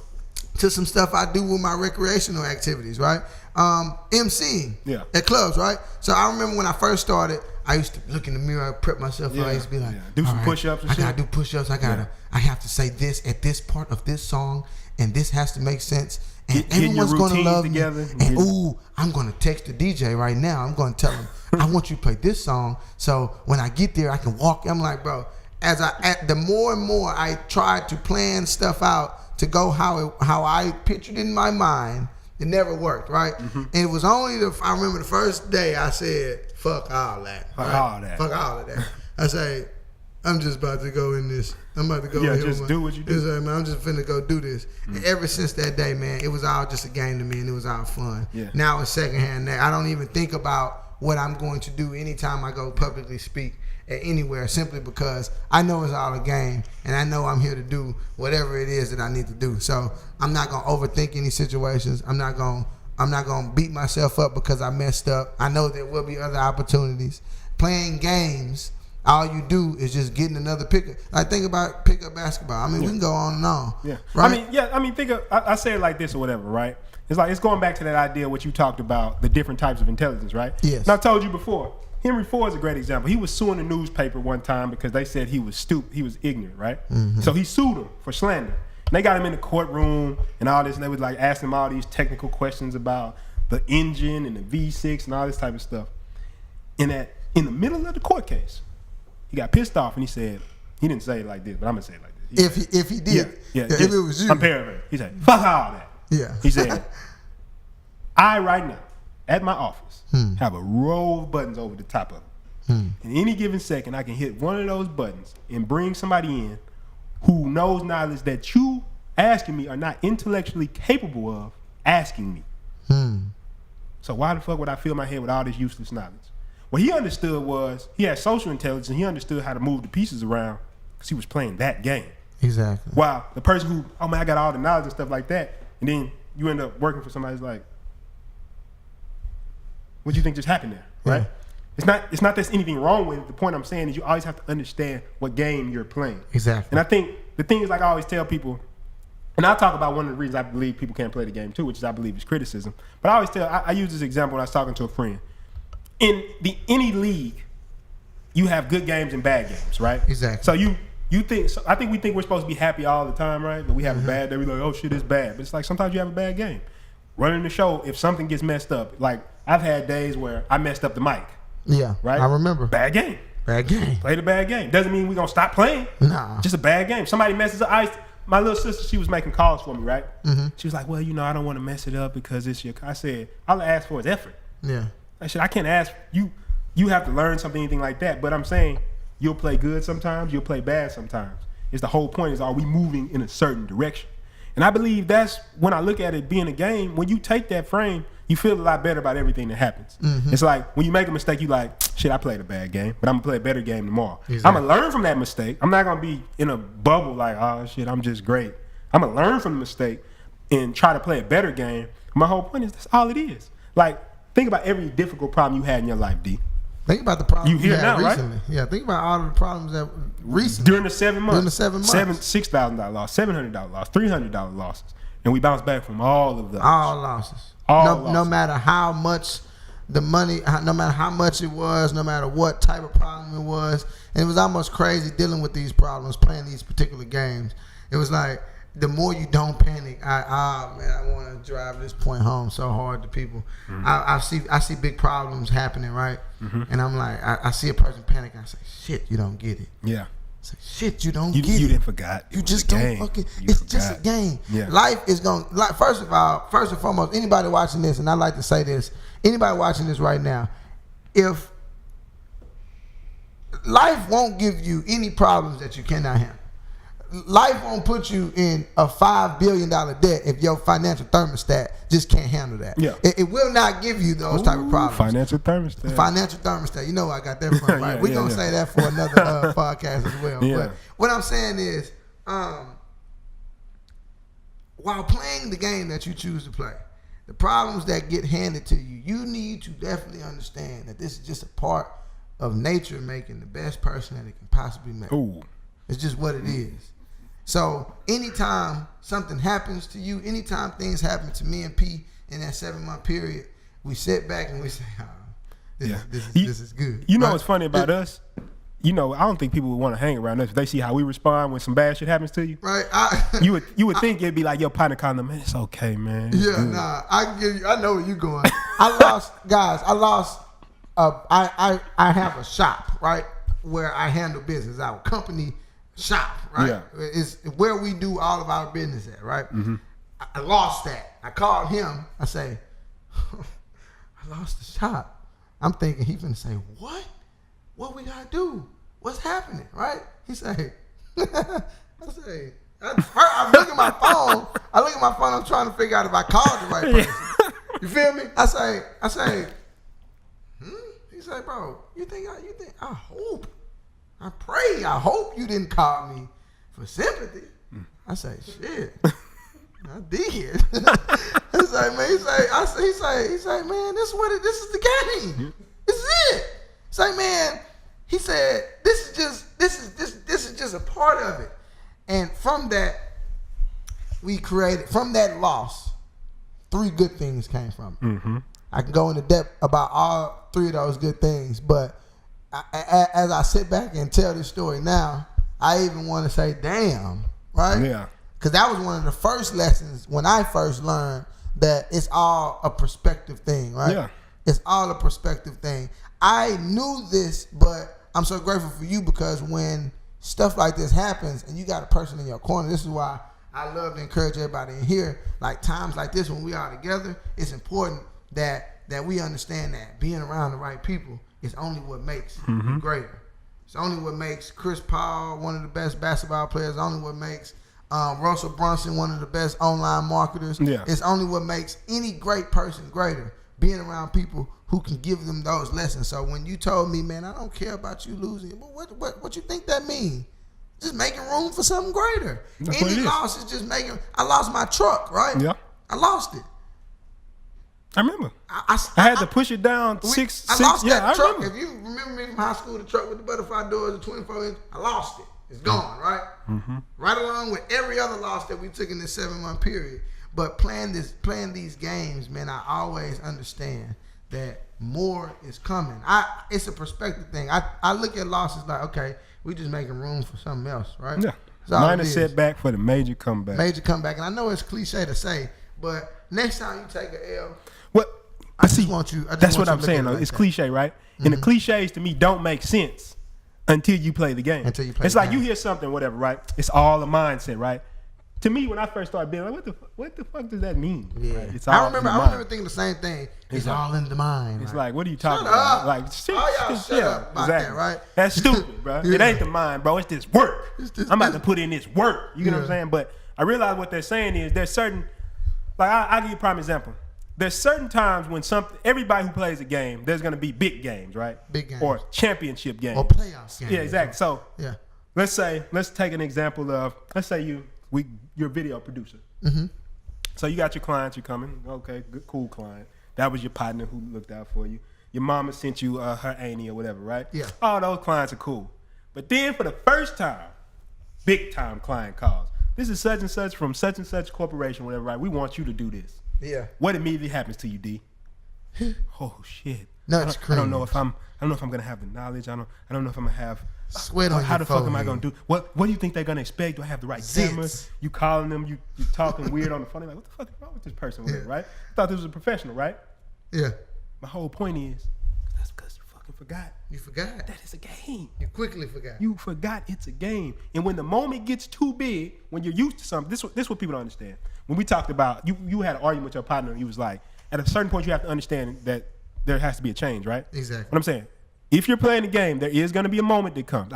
to some stuff I do with my recreational activities, right? MCing at clubs, right? So I remember when I first started, I used to look in the mirror, prep myself, I used to be like, do some push-ups and shit. I gotta do push-ups. I have to say this at this part of this song, and this has to make sense. And everyone's gonna love together. Me. And I'm gonna text the DJ right now. I'm gonna tell him, I want you to play this song. So when I get there, I can walk. I'm like, bro, the more and more I tried to plan stuff out to go how I pictured in my mind, it never worked, right? Mm-hmm. And it was only I remember the first day I said, fuck all that. Fuck all that. Fuck all of that. I say, I'm just about to go in this. I'm about to go in here. Just do what you do. Like, man, I'm just finna go do this. And ever since that day, man, it was all just a game to me and it was all fun. Yeah. Now it's secondhand. I don't even think about what I'm going to do anytime I go publicly speak at anywhere, simply because I know it's all a game and I know I'm here to do whatever it is that I need to do. So I'm not gonna overthink any situations. I'm not gonna beat myself up because I messed up. I know there will be other opportunities. Playing games, all you do is just getting another pickup. Like, think about pickup basketball. I mean, we can go on and on. Yeah. Right? Think of, I say it like this or whatever, right? It's going back to that idea what you talked about, the different types of intelligence, right? Yes. And I told you before, Henry Ford is a great example. He was suing the newspaper one time because they said he was stupid, he was ignorant, right? Mm-hmm. So he sued them for slander. And they got him in the courtroom and all this, and they would like ask him all these technical questions about the engine and the V6 and all this type of stuff. And in the middle of the court case, he got pissed off and he said, he didn't say it like this, but I'm gonna say it like this. If he did, if it was you. I'm paraphrasing. He said, fuck all that. Yeah. He said, I right now, at my office, have a row of buttons over the top of them. In any given second, I can hit one of those buttons and bring somebody in who knows knowledge that you asking me are not intellectually capable of asking me. So why the fuck would I fill my head with all this useless knowledge? What he understood was he had social intelligence and he understood how to move the pieces around because he was playing that game. Exactly. While the person who, oh man, I got all the knowledge and stuff like that, and then you end up working for somebody who's like, what do you think just happened there, right? Yeah. It's not there's anything wrong with it. The point I'm saying is you always have to understand what game you're playing. Exactly. And I think the thing is, like I always tell people, and I'll talk about one of the reasons I believe people can't play the game too, which is I believe is criticism. But I use this example when I was talking to a friend. In any league, you have good games and bad games, right? Exactly. So you think, I think we think we're supposed to be happy all the time, right? But we have a bad day, we're like, oh shit, it's bad. But it's like sometimes you have a bad game. Running the show, if something gets messed up, like I've had days where I messed up the mic. Yeah, right? I remember. Bad game. Bad game. Played a bad game. Doesn't mean we're going to stop playing. Nah. Just a bad game. Somebody messes up. My little sister, she was making calls for me, right? She was like, well, I don't want to mess it up because it's your... I said, all I ask for is effort. Yeah. I said, I can't ask... You have to learn something, anything like that. But I'm saying, you'll play good sometimes, you'll play bad sometimes. It's the whole point is, are we moving in a certain direction? And I believe that's when I look at it being a game, when you take that frame, you feel a lot better about everything that happens. It's like when you make a mistake, you like, shit, I played a bad game, but I'm gonna play a better game tomorrow. Exactly. I'm gonna learn from that mistake. I'm not gonna be in a bubble like, oh shit, I'm just great. I'm gonna learn from the mistake and try to play a better game. My whole point is that's all it is. Like, think about every difficult problem you had in your life, D. Think about the problems you had now, recently. Right? Yeah, think about all of the problems that recently. During the 7 months. $6,000 loss, $700 loss, $300 losses. And we bounced back from all of those. All losses. No matter how much the money, no matter how much it was, no matter what type of problem it was. And it was almost crazy dealing with these problems, playing these particular games. It was like, the more you don't panic, I want to drive this point home so hard to people. I see big problems happening, right? And I'm like, I see a person panic, and I say, shit, you don't get it. Yeah. I say, shit, you don't get it. You didn't forgot. You just don't fucking. It's just a game. Yeah. Life is going. First and foremost, anybody watching this, and I like to say this, anybody watching this right now, if life won't give you any problems that you cannot handle. Life won't put you in a $5 billion debt if your financial thermostat just can't handle that. Yeah. It will not give you those type of problems. Financial thermostat. Financial thermostat. You know where I got that from, right? We're going to say that for another podcast as well. Yeah. But what I'm saying is, while playing the game that you choose to play, the problems that get handed to you, you need to definitely understand that this is just a part of nature making the best person that it can possibly make. Ooh. It's just what it is. So anytime something happens to you, anytime things happen to me and P in that 7-month period, we sit back and we say, oh, this is good. You know what's funny about us? I don't think people would want to hang around us if they see how we respond when some bad shit happens to you. Right. You would think it'd be like your partner calling them, man, it's okay, man. It's good. I know where you're going. I have a shop, right? where I handle business, our company shop, right? Yeah. It's where we do all of our business at, right? I lost that. I called him. I say, I lost the shop. I'm thinking he finna say, what? What we gotta do? What's happening, right? He say, I look at my phone. I'm trying to figure out if I called the right person. You feel me? I say, He say, bro, you think, I hope you didn't call me for sympathy. I say, shit. I did. He say, man, this is the game. This is it. Say, man, he said, this is just a part of it. And from that, from that loss, 3 good things came from it. I can go into depth about all 3 of those good things, but as I sit back and tell this story now, I even want to say, damn, right? Yeah. Because that was one of the first lessons when I first learned that it's all a perspective thing, right? Yeah. It's all a perspective thing. I knew this, but I'm so grateful for you because when stuff like this happens and you got a person in your corner, this is why I love to encourage everybody in here. Like times like this when we are together, it's important that we understand that being around the right people is only what makes you greater. It's only what makes Chris Paul one of the best basketball players. Only what makes Russell Brunson one of the best online marketers. Yeah. It's only what makes any great person greater. Being around people who can give them those lessons. So when you told me, man, I don't care about you losing, what you think that means? Just making room for something greater. That's Any loss is just making. I lost my truck, right? Yeah. I lost it. I remember. I had to push it down I six. lost Yeah, that I truck. remember. If you remember me from high school, the truck with the butterfly doors, the 24-inch, I lost it. It's gone, right? Right along with every other loss that we took in this 7-month period. But playing these games, man, I always understand that more is coming. It's a perspective thing. I look at losses like, okay, we just making room for something else, right? Yeah. Minor setback for the major comeback. Major comeback. And I know it's cliche to say, but next time you take an L, What? I just want you. That's what I'm saying, though. It's cliche, right? And the cliches to me don't make sense until you play the game. It's like you hear something, whatever, right? It's all a mindset, right? To me, when I first started being like, what the fuck does that mean? Yeah. Right? It's all I remember thinking the same thing. It's all in the mind. It's right? like, what are you talking Shut about? up. Like, shit, Shut up about that, right? That's stupid, bro. Yeah. It ain't the mind, bro. It's this work. I'm about to put in this work. You know what I'm Yeah. saying? But I realize what they're saying is there's certain, like I'll give you a prime example. There's certain times when everybody who plays a game, there's going to be big games, right? Big games. Or championship games. Or playoffs games. Yeah, exactly. So yeah. let's take an example of, let's say you're a video producer. So you got your clients, you're coming. Okay, good, cool client. That was your partner who looked out for you. Your mama sent you her auntie or whatever, right? Yeah. All those clients are cool. But then for the first time, big time client calls. This is such and such from such and such corporation, whatever, right? We want you to do this. Yeah. What immediately happens to you, D? Oh shit. Nuts I don't know if I'm gonna have the knowledge. I don't know if I'm gonna have sweat on how your the fuck am I forehead. gonna do? What do you think they're gonna expect? Do I have the right cameras? You calling them, you talking weird on the phone. They're like, what the fuck is wrong with this person? Yeah. Right? I thought this was a professional, right? Yeah. My whole point is that's because you fucking forgot. You forgot. That is a game. You quickly forgot. You forgot it's a game. And when the moment gets too big, when you're used to something, this is what people don't understand. When we talked about, you had an argument with your partner and you was like, at a certain point you have to understand that there has to be a change, right? Exactly. What I'm saying, if you're playing a game, there is going to be a moment that comes.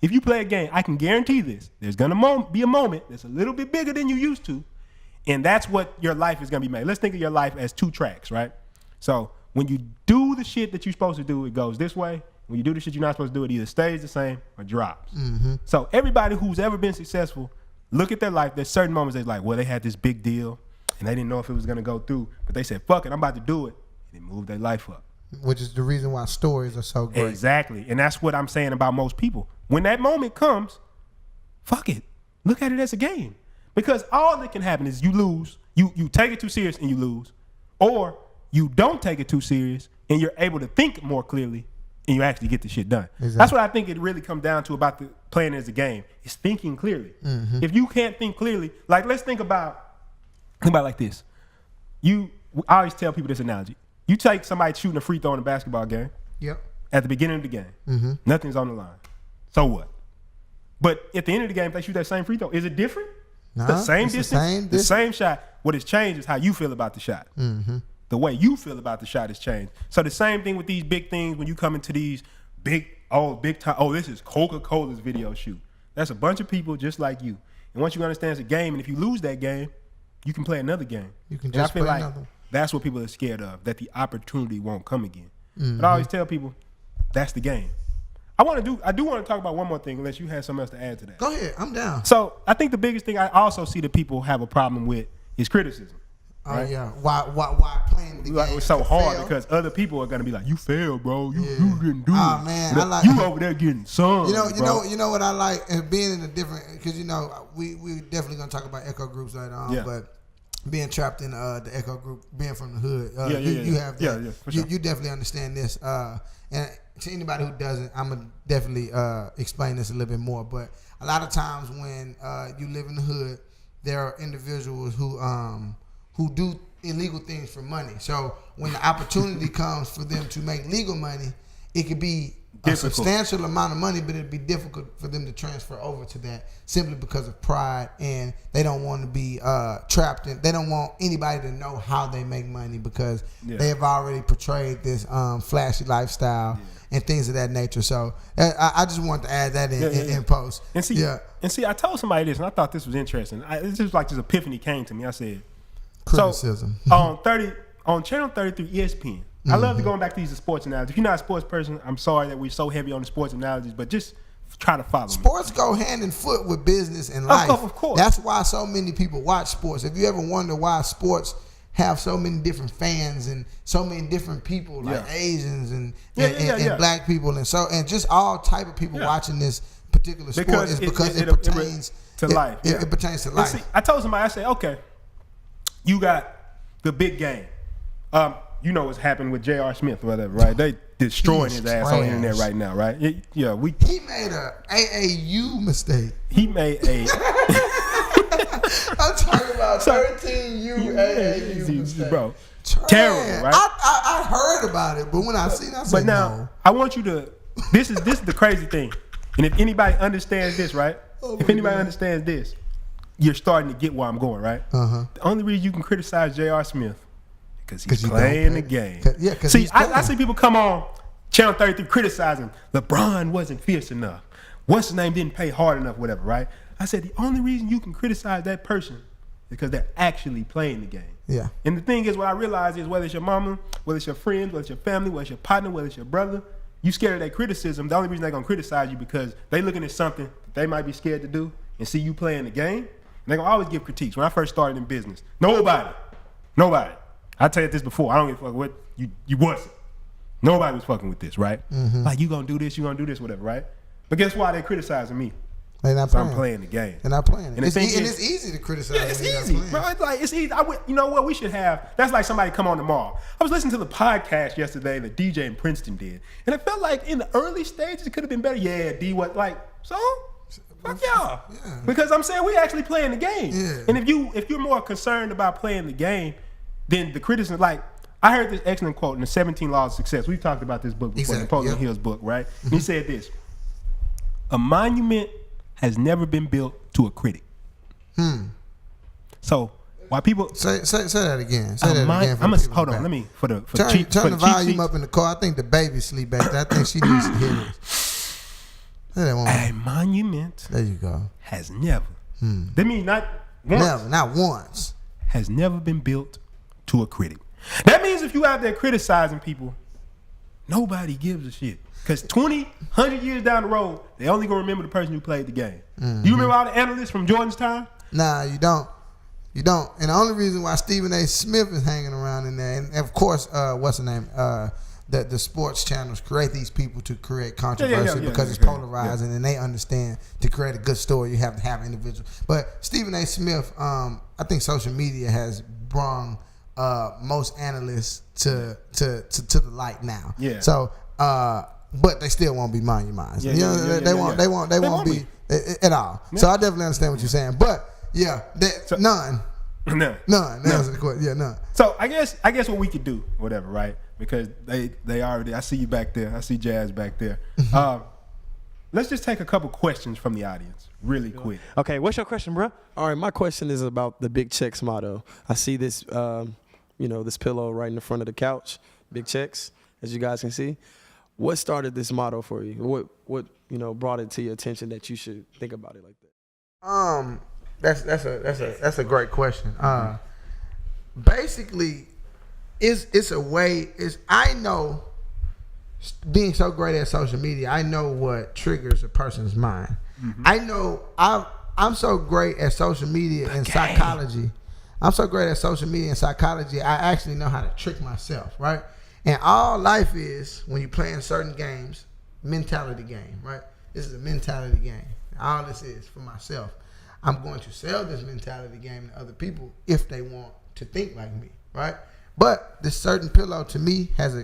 If you play a game, I can guarantee this. There's going to be a moment that's a little bit bigger than you used to. And that's what your life is going to be made. Let's think of your life as 2 tracks, right? So when you do the shit that you're supposed to do, it goes this way. When you do the shit you're not supposed to do, it either stays the same or drops. So everybody who's ever been successful, look at their life. There's certain moments they're like, well, they had this big deal and they didn't know if it was going to go through. But they said, fuck it, I'm about to do it. And they moved their life up. Which is the reason why stories are so great. Exactly. And that's what I'm saying about most people. When that moment comes, fuck it. Look at it as a game. Because all that can happen is you lose. You take it too serious and you lose. Or you don't take it too serious and you're able to think more clearly and you actually get the shit done. Exactly. That's what I think it really comes down to about the playing as a game. It's thinking clearly. If you can't think clearly, like let's think about like this. I always tell people this analogy. You take somebody shooting a free throw in a basketball game. Yep. at the beginning of the game. Nothing's on the line. So what? But at the end of the game, if they shoot that same free throw, is it different? No, the same it's distance, the same shot. What has changed is how you feel about the shot. The way you feel about the shot has changed. So the same thing with these big things when you come into these big time. Oh, this is Coca-Cola's video shoot. That's a bunch of people just like you. And once you understand it's a game, and if you lose that game, you can play another game. You can just play another. That's what people are scared of, that the opportunity won't come again. But I always tell people, that's the game. I do want to talk about one more thing, unless you had something else to add to that. Go ahead, I'm down. So I think the biggest thing I also see that people have a problem with is criticism. Oh right? yeah, why playing the game? It's so hard fail? because other people are gonna be like, "You failed, bro. You didn't do it. Oh man, I like you over there getting some." You know what I like, and being in a different, because we definitely gonna talk about echo groups later on, but being trapped in the echo group, being from the hood, you have that. For sure. You definitely understand this, and to anybody who doesn't, I'm gonna definitely explain this a little bit more. But a lot of times when you live in the hood, there are individuals who do illegal things for money. So when the opportunity comes for them to make legal money, it could be a substantial amount of money, but it'd be difficult for them to transfer over to that simply because of pride, and they don't want to be trapped in. They don't want anybody to know how they make money because they have already portrayed this flashy lifestyle and things of that nature. So I just wanted to add that in post. And see, I told somebody this, and I thought this was interesting. It's just like this epiphany came to me. I said, criticism. So on channel 33 ESPN, I love to go back to these sports analogies. If you're not a sports person, I'm sorry that we're so heavy on the sports analogies, but just try to follow Sports go hand in foot with business and life. Of course. That's why so many people watch sports. If you ever wonder why sports have so many different fans and so many different people like Asians and black people and just all type of people watching this particular sport is because it pertains to life. It pertains to life. See, I told somebody, I said, okay, you got the big game. You know what's happened with J.R. Smith or whatever, right? They destroying his ass on the internet right now, right? He made a AAU mistake. He made a I'm talking about 13U AAU mistake. Bro. Terrible, right? I heard about it, but when I seen it, I said, but now, no. I want you to, this is the crazy thing. And if anybody understands this, right? If anybody understands this, you're starting to get where I'm going, right? The only reason you can criticize J.R. Smith because he's playing the game. See, I see people come on Channel 33 criticizing LeBron wasn't fierce enough. What's his name didn't play hard enough, whatever, right? I said the only reason you can criticize that person is because they're actually playing the game. Yeah. And the thing is, what I realize is whether it's your mama, whether it's your friends, whether it's your family, whether it's your partner, whether it's your brother, you scared of that criticism. The only reason they're going to criticize you because they looking at something that they might be scared to do and see you playing the game. And they're going to always give critiques. When I first started in business, nobody, I tell you this before, I don't give a fuck what you wasn't. Nobody was fucking with this, right? Like, you going to do this, you going to do this, whatever, right? But guess why? They're criticizing me. They're not playing. I'm playing the game. They're not playing it. And it's easy to criticize. Yeah, it's easy, bro. It's easy. You know what? We should have. That's like somebody come on tomorrow. I was listening to the podcast yesterday that DJ in Prinston did, and it felt like in the early stages it could have been better. Yeah, D what like so. Fuck y'all. Yeah. Because I'm saying we actually playing the game. Yeah. And if you're more concerned about playing the game than the criticism, like I heard this excellent quote in the 17 Laws of Success. We've talked about this book before, Napoleon Hill's book, right? And he said this: a monument has never been built to a critic. So why people say that again? Say that again. Hold on. Let me for the turn the volume up in the car. I think the baby sleep back there. I think she needs to hear this. Say that one. A monument. There you go. Has never. That means not once. Never, not once. Has never been built to a critic. That means if you out there criticizing people, nobody gives a shit. Because 100 years down the road, they only going to remember the person who played the game. You remember all the analysts from Jordan's time? Nah, you don't. You don't. And the only reason why Stephen A. Smith is hanging around in there, and of course, what's the name? The sports channels create these people to create controversy because it's polarizing and they understand to create a good story, you have to have individuals. But Stephen A. Smith, I think social media has brung most analysts to the light now. Yeah. So, but they still won't be monuments. They won't be at all. Yeah. So I definitely understand what you're saying. But none. None. Answer the question. Yeah, none. So I guess what we could do, whatever, right? because they already. I see you back there. I see Jazz back there. Let's just take a couple questions from the audience, really quick. Okay, what's your question, bro? All right, my question is about the big checks motto. I see this, this pillow right in the front of the couch, big checks, as you guys can see. What started this motto for you? What brought it to your attention that you should think about it like that? That's a great question. Basically, it's a way. I know, being so great at social media, I know what triggers a person's mind. Mm-hmm. I know I'm so great at social media and psychology. I'm so great at social media and psychology. I actually know how to trick myself, right? And all life is, when you're playing certain games, mentality game, right? This is a mentality game. All this is for myself. I'm going to sell this mentality game to other people if they want to think like me, right? But this certain pillow to me has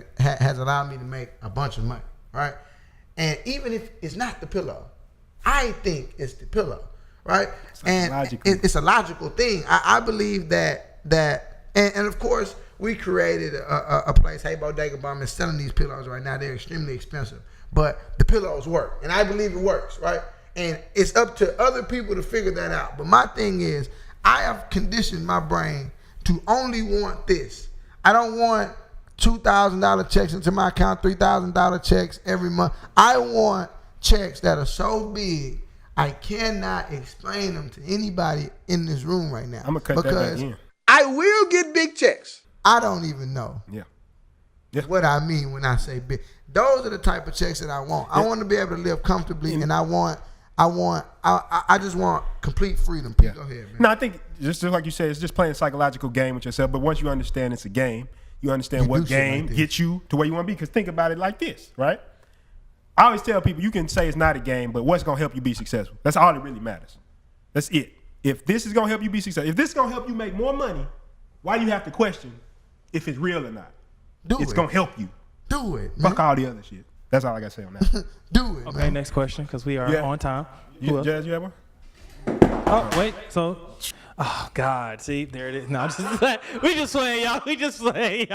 allowed me to make a bunch of money, right? And even if it's not the pillow, I think it's the pillow, right? It's a logical thing. I believe that and of course we created a place, Hey Bodega Bomb, is selling these pillows right now. They're extremely expensive, but the pillows work, and I believe it works, right? And it's up to other people to figure that out. But my thing is, I have conditioned my brain to only want this. I don't want $2,000 checks into my account, $3,000 checks every month. I want checks that are so big, I cannot explain them to anybody in this room right now. I'm going to cut that back in. I will get big checks. I don't even know Yeah. what I mean when I say big. Those are the type of checks that I want. I want to be able to live comfortably, and I just want complete freedom. Go ahead, man. No, I think just like you said, it's just playing a psychological game with yourself. But once you understand it's a game, you understand what game gets you to where you want to be. Because think about it like this, right? I always tell people, you can say it's not a game, but what's going to help you be successful? That's all that really matters. That's it. If this is going to help you be successful, if this is going to help you make more money, why do you have to question if it's real or not? It's going to help you. Do it, man. Fuck all the other shit. That's all I got to say on that. Do it, Okay, man. next question, because we are on time. Jazz, you have one? Oh, wait. So, oh, God. See, there it is. No, we just playing, y'all. We just playing.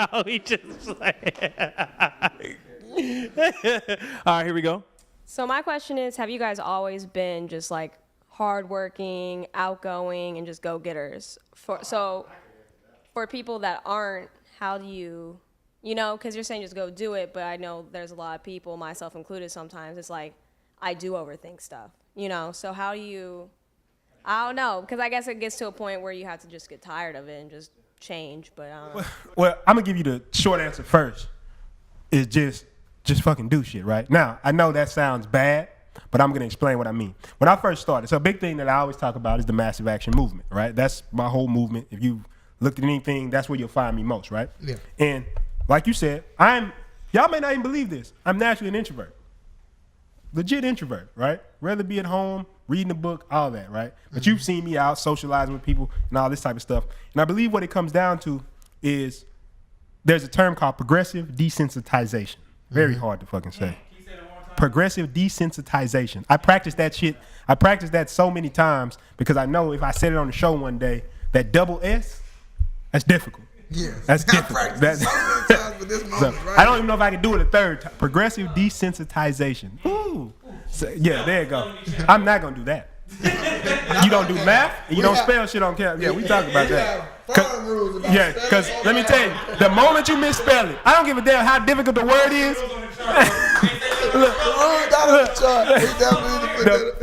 All right, here we go. So my question is, have you guys always been just like hardworking, outgoing, and just go-getters? For people that aren't, how do you, because you're saying just go do it, but I know there's a lot of people, myself included sometimes, it's like, I do overthink stuff, so how do you, I don't know, because I guess it gets to a point where you have to just get tired of it and just change, but I don't know. Well, I'm going to give you the short answer first, is just fucking do shit, right? Now, I know that sounds bad, but I'm going to explain what I mean. When I first started, so a big thing that I always talk about is the massive action movement, right? That's my whole movement. If you looked at anything, that's where you'll find me most, right? Yeah. And like you said, y'all may not even believe this, I'm naturally an introvert. Legit introvert, right? Rather be at home, reading a book, all that, right? But you've seen me out socializing with people and all this type of stuff. And I believe what it comes down to is there's a term called progressive desensitization. Very hard to fucking say. Progressive desensitization. I practiced that shit. I practiced that so many times because I know if I said it on the show one day, that double S, that's difficult. Yes. That's difficult. I practiced so many times for this moment, So, right? I don't even know if I can do it a third time. Progressive desensitization. Ooh. So, yeah, there you go. I'm not going to do that. You don't do math and you don't spell shit on camera. Yeah, we talk about that. Yeah, because let me tell you, the moment you misspell it, I don't give a damn how difficult the word is.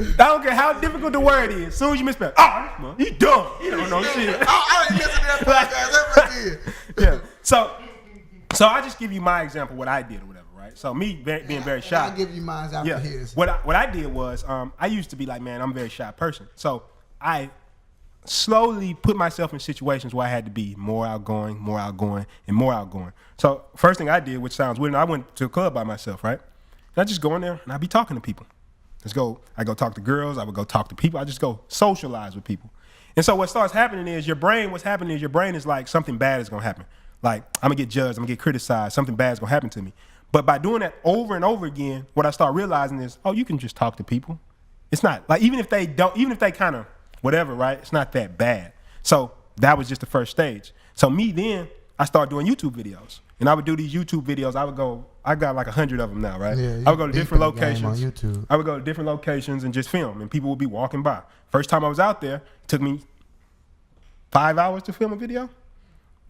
I don't care how difficult the word is. As soon as you misspell it, you dumb. You don't know shit. I ain't listening to that podcast. Yeah. So I just give you my example, what I did or whatever, right? So me being very shy. I'll give you mine after his. What I did was I used to be like, man, I'm a very shy person. So I slowly put myself in situations where I had to be more outgoing. So first thing I did, which sounds weird, I went to a club by myself, right? And I just go in there and I be talking to people. I go talk to girls, I would go talk to people, I just go socialize with people. And so what's happening is your brain is like something bad is gonna happen. Like I'm gonna get judged, I'm gonna get criticized, something bad is gonna happen to me. But by doing that over and over again, what I start realizing is, you can just talk to people. It's not like even if they kind of whatever, right? It's not that bad. So that was just the first stage. So me then, I started doing YouTube videos. And I would do these YouTube videos. I got like 100 of them now, right? Yeah, I would go to different on locations. YouTube. I would go to different locations and just film, and people would be walking by. First time I was out there, it took me 5 hours to film a video.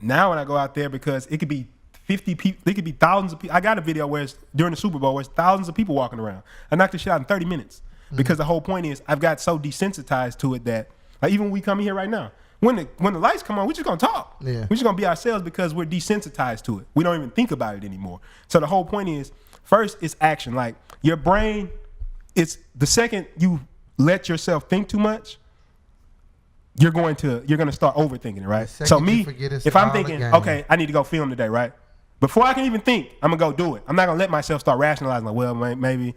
Now when I go out there, because it could be 50 people, it could be thousands of people. I got a video where it's during the Super Bowl where it's thousands of people walking around. I knocked the shit out in 30 minutes because the whole point is I've got so desensitized to it that like even when we come in here right now, when the lights come on, we're just gonna talk. Yeah. We're just gonna be ourselves because we're desensitized to it. We don't even think about it anymore. So the whole point is, first it's action. Like your brain, it's the second you let yourself think too much, you're gonna start overthinking it, right? So me, if I'm thinking, okay, I need to go film today, right? Before I can even think, I'm gonna go do it. I'm not gonna let myself start rationalizing like, well, maybe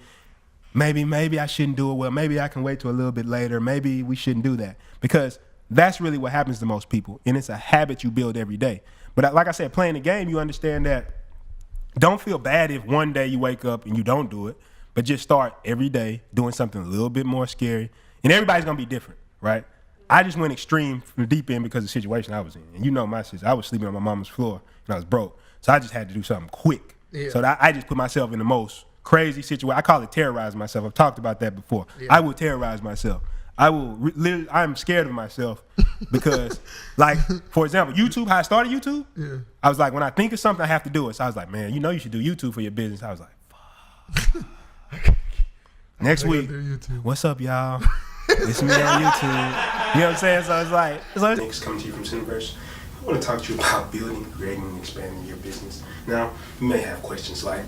I shouldn't do it. Well, maybe I can wait till a little bit later. Maybe we shouldn't do that, because that's really what happens to most people, and it's a habit you build every day. But like I said, playing the game, you understand that. Don't feel bad if one day you wake up and you don't do it, but just start every day doing something a little bit more scary. And everybody's gonna be different, right? I just went extreme from the deep end because of the situation I was in. And you know my situation. I was sleeping on my mama's floor and I was broke. So I just had to do something quick. Yeah. So I just put myself in the most crazy situation. I call it terrorizing myself. I've talked about that before. Yeah. I will terrorize myself. I'm scared of myself because, like, for example, YouTube, how I started YouTube, I was like, when I think of something, I have to do it. So I was like, man, you should do YouTube for your business. I was like, fuck. Next week, what's up, y'all? It's me on YouTube. You know what I'm saying? So it's like, thanks coming to you from Cineverse. I want to talk to you about building, creating, and expanding your business. Now, you may have questions like,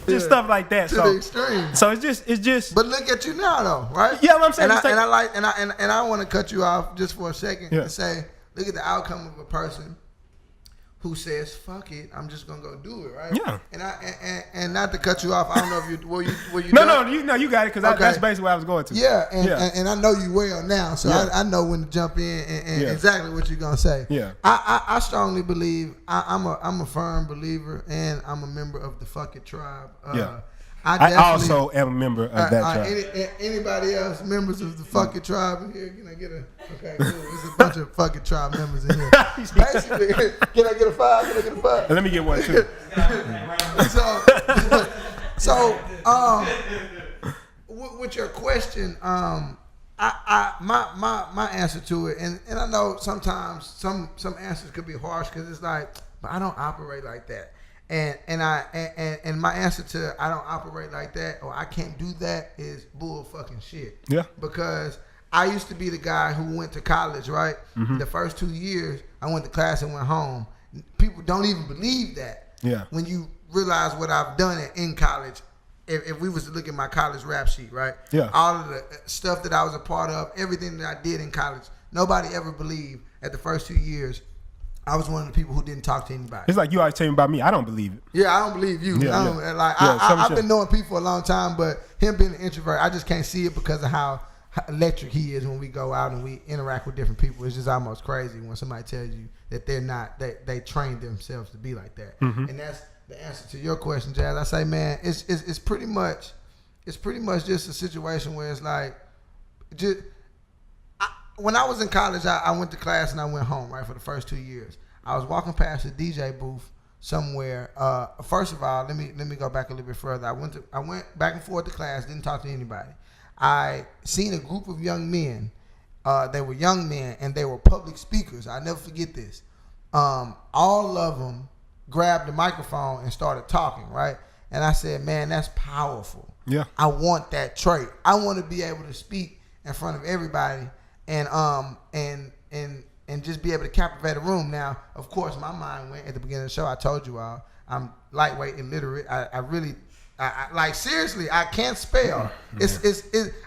just stuff like that. To the extreme. So it's just. But look at you now, though, right? Yeah, what I'm saying. And I want to cut you off just for a second and say, look at the outcome of a person who says, "Fuck it, I'm just gonna go do it," right? Yeah. And not to cut you off, I don't know if you were you. No, you got it, because that's basically what I was going to. Yeah, and I know you well now, so I know when to jump in and exactly what you're gonna say. Yeah. I strongly believe I'm a firm believer, and I'm a member of the Fuck It tribe. I also am a member of that tribe. Anybody else members of the Fuck It tribe in here? Can I get okay, cool. There's a bunch of Fuck It tribe members in here. Basically, can I get a 5? Can I get a 5? Let me get one too. So, with your question, my answer to it, and I know sometimes some answers could be harsh because it's like, but I don't operate like that. And my answer to I don't operate like that or I can't do that is bull fucking shit. Yeah. Because I used to be the guy who went to college, right? Mm-hmm. The first 2 years I went to class and went home. People don't even believe that. Yeah. When you realize what I've done in college, if we was to look at my college rap sheet, right? Yeah. All of the stuff that I was a part of, everything that I did in college, nobody ever believed at the first 2 years I was one of the people who didn't talk to anybody. It's like you always tell me about me. I don't believe it. Yeah, I don't believe you. I've been knowing people for a long time, but him being an introvert, I just can't see it because of how electric he is when we go out and we interact with different people. It's just almost crazy when somebody tells you that they're not, they trained themselves to be like that. Mm-hmm. And that's the answer to your question, Jazz. I say, man, it's pretty much just a situation where it's like, when I was in college, I went to class and I went home, right, for the first 2 years. I was walking past a DJ booth somewhere. First of all, let me go back a little bit further. I went back and forth to class, didn't talk to anybody. I seen a group of young men. They were young men and they were public speakers. I'll never forget this. All of them grabbed the microphone and started talking, right? And I said, man, that's powerful. Yeah. I want that trait. I want to be able to speak in front of everybody and just be able to captivate a room. Now, of course, my mind went at the beginning of the show. I told you all, I'm lightweight illiterate. I really like seriously, I can't spell.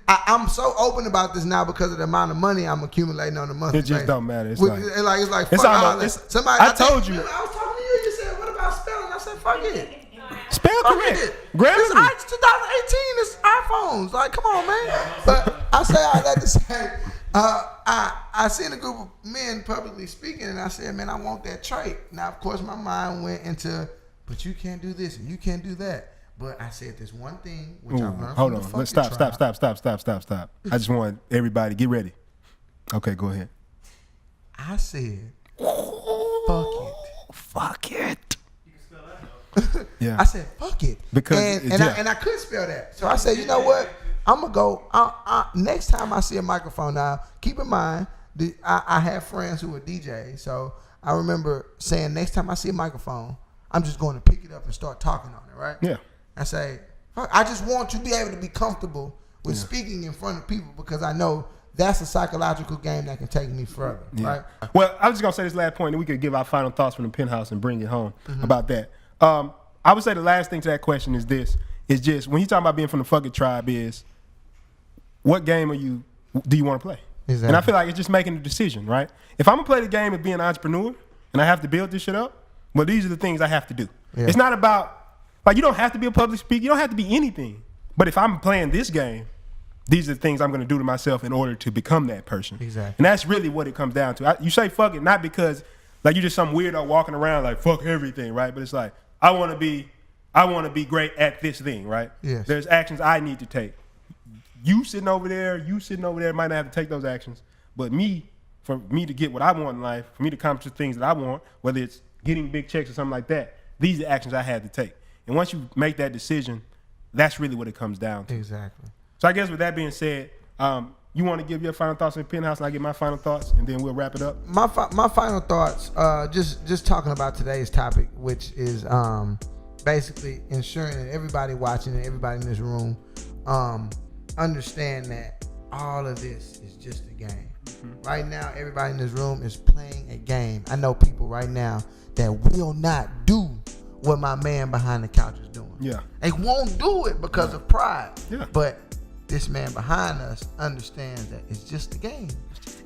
I'm so open about this now because of the amount of money I'm accumulating on a monthly basis. It just don't matter. It's like fuck all that. Somebody, I told you. I was talking to you. You said, what about spelling? I said, fuck it. Spell correct. Grammarly. It's 2018. It's iPhones. Like, come on, man. But I say all that to say, I seen a group of men publicly speaking, and I said, man, I want that trait. Now, of course, my mind went into, but you can't do this and you can't do that. But I said this one thing, which I've learned hold from on. the Let's stop. I just want everybody to get ready. Okay, go ahead. I said, fuck it. Yeah. I said, fuck it. Because I couldn't spell that. So I said, you know what? I'm going to go. Next time I see a microphone now, keep in mind, I have friends who are DJs. So I remember saying, next time I see a microphone, I'm just going to pick it up and start talking on it, right? Yeah. I say, fuck, I just want you to be able to be comfortable with speaking in front of people because I know that's a psychological game that can take me further, right? Well, I was just going to say this last point, and we could give our final thoughts from the Penthouse and bring it home about that. I would say the last thing to that question is this. It's just, when you talk about being from the fuck it tribe is, what game do you want to play? Exactly. And I feel like it's just making a decision, right? If I'm going to play the game of being an entrepreneur and I have to build this shit up, well, these are the things I have to do. Yeah. It's not about, like, you don't have to be a public speaker. You don't have to be anything. But if I'm playing this game, these are the things I'm going to do to myself in order to become that person. Exactly. And that's really what it comes down to. You say fuck it, not because, like, you're just some weirdo walking around like, fuck everything, right? But it's like, I want to be great at this thing, right? Yes. There's actions I need to take. You sitting over there might not have to take those actions. But for me to get what I want in life, for me to accomplish the things that I want, whether it's getting big checks or something like that, these are actions I had to take. And once you make that decision, that's really what it comes down to. Exactly. So I guess with that being said, you want to give your final thoughts on the Penthouse and I get my final thoughts and then we'll wrap it up? My final thoughts, just talking about today's topic, which is basically ensuring that everybody watching and everybody in this room understand that all of this is just a game. Right now, everybody in this room is playing a game. I know people right now that will not do what my man behind the couch is doing. Yeah. They won't do it because of pride. Yeah. But this man behind us understands that it's just a game.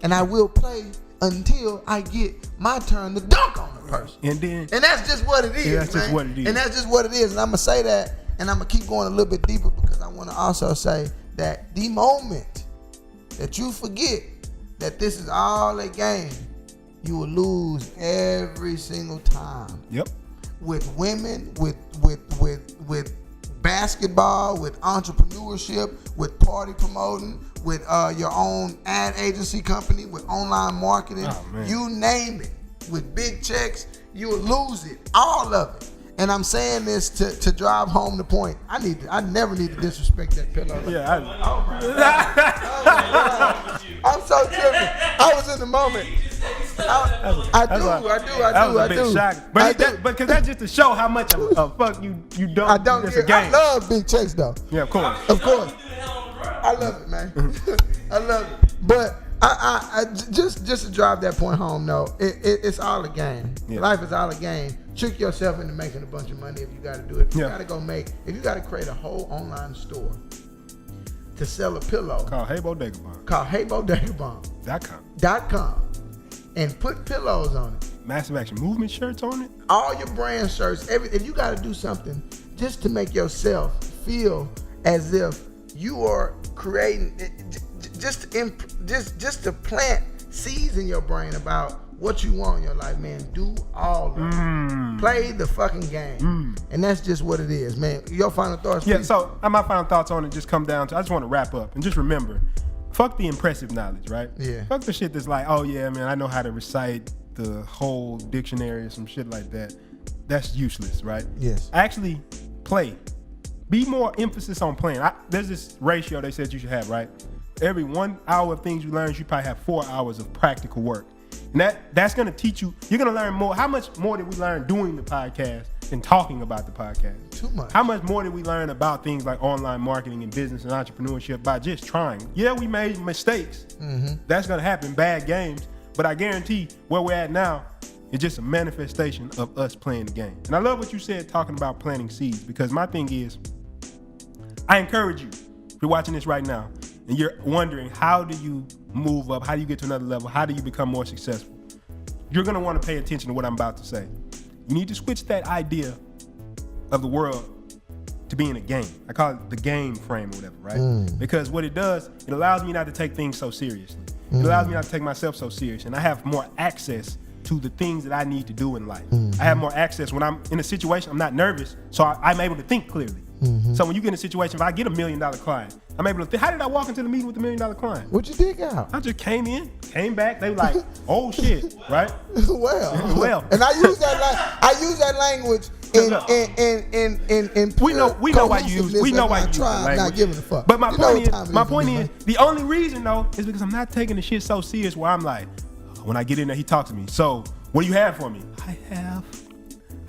And I will play until I get my turn to dunk on the person. And that's just what it is. Yeah, that's just what it is. And that's just what it is. And I'm going to say that, and I'm going to keep going a little bit deeper because I want to also say that the moment that you forget that this is all a game, you will lose every single time. Yep. With women, with basketball, with entrepreneurship, with party promoting, with your own ad agency company, with online marketing, you name it. With big checks, you will lose it, all of it. And I'm saying this to drive home the point. I never need to disrespect that pillow. Yeah, I'm so tripping. I was in the moment. I do. But because that's just to show how much of fuck you don't. I don't get. I love big checks though. Yeah, of course. Of course. I love it, man. I love it. But I just to drive that point home, though, it's all a game. Yeah. Life is all a game. Trick yourself into making a bunch of money if you got to do it. If you got to create a whole online store to sell a pillow called Hey Bodega Bomb. .com and put pillows on it. Massive Action Movement shirts on it. All your brand shirts. If you got to do something just to make yourself feel as if you are creating, just to plant seeds in your brain about what you want in your life, man. Do all of it. Play the fucking game. And that's just what it is, man. Your final thoughts, Yeah, please? so my final thoughts on it just come down to, I just want to wrap up and just remember, fuck the impressive knowledge, right? Yeah. Fuck the shit that's like, oh yeah, man, I know how to recite the whole dictionary or some shit like that. That's useless, right? Yes. Actually, play. Be more emphasis on playing. There's this ratio they said you should have, right? Every 1 hour of things you learn, you probably have 4 hours of practical work. And that's going to teach you, you're going to learn more. How much more did we learn doing the podcast than talking about the podcast? Too much. How much more did we learn about things like online marketing and business and entrepreneurship by just trying? Yeah, we made mistakes. That's going to happen, bad games. But I guarantee where we're at now is just a manifestation of us playing the game. And I love what you said talking about planting seeds, because my thing is, I encourage you, if you're watching this right now, and you're wondering, how do you move up? How do you get to another level? How do you become more successful? You're going to want to pay attention to what I'm about to say. You need to switch that idea of the world to being a game. I call it the game frame or whatever, right? Because what it does, it allows me not to take things so seriously. It allows me not to take myself so serious. And I have more access to the things that I need to do in life. I have more access when I'm in a situation, I'm not nervous, so I'm able to think clearly. So when you get in a situation, if I get $1 million client, I'm able to think, how did I walk into the meeting with $1 million client? What'd you dig out? I just came in, came back. They were like, oh shit, right? well. And I use that language in we know why you use that language. Not giving a fuck. But my point is, the only reason though is because I'm not taking the shit so serious where I'm like, when I get in there, he talks to me. So what do you have for me?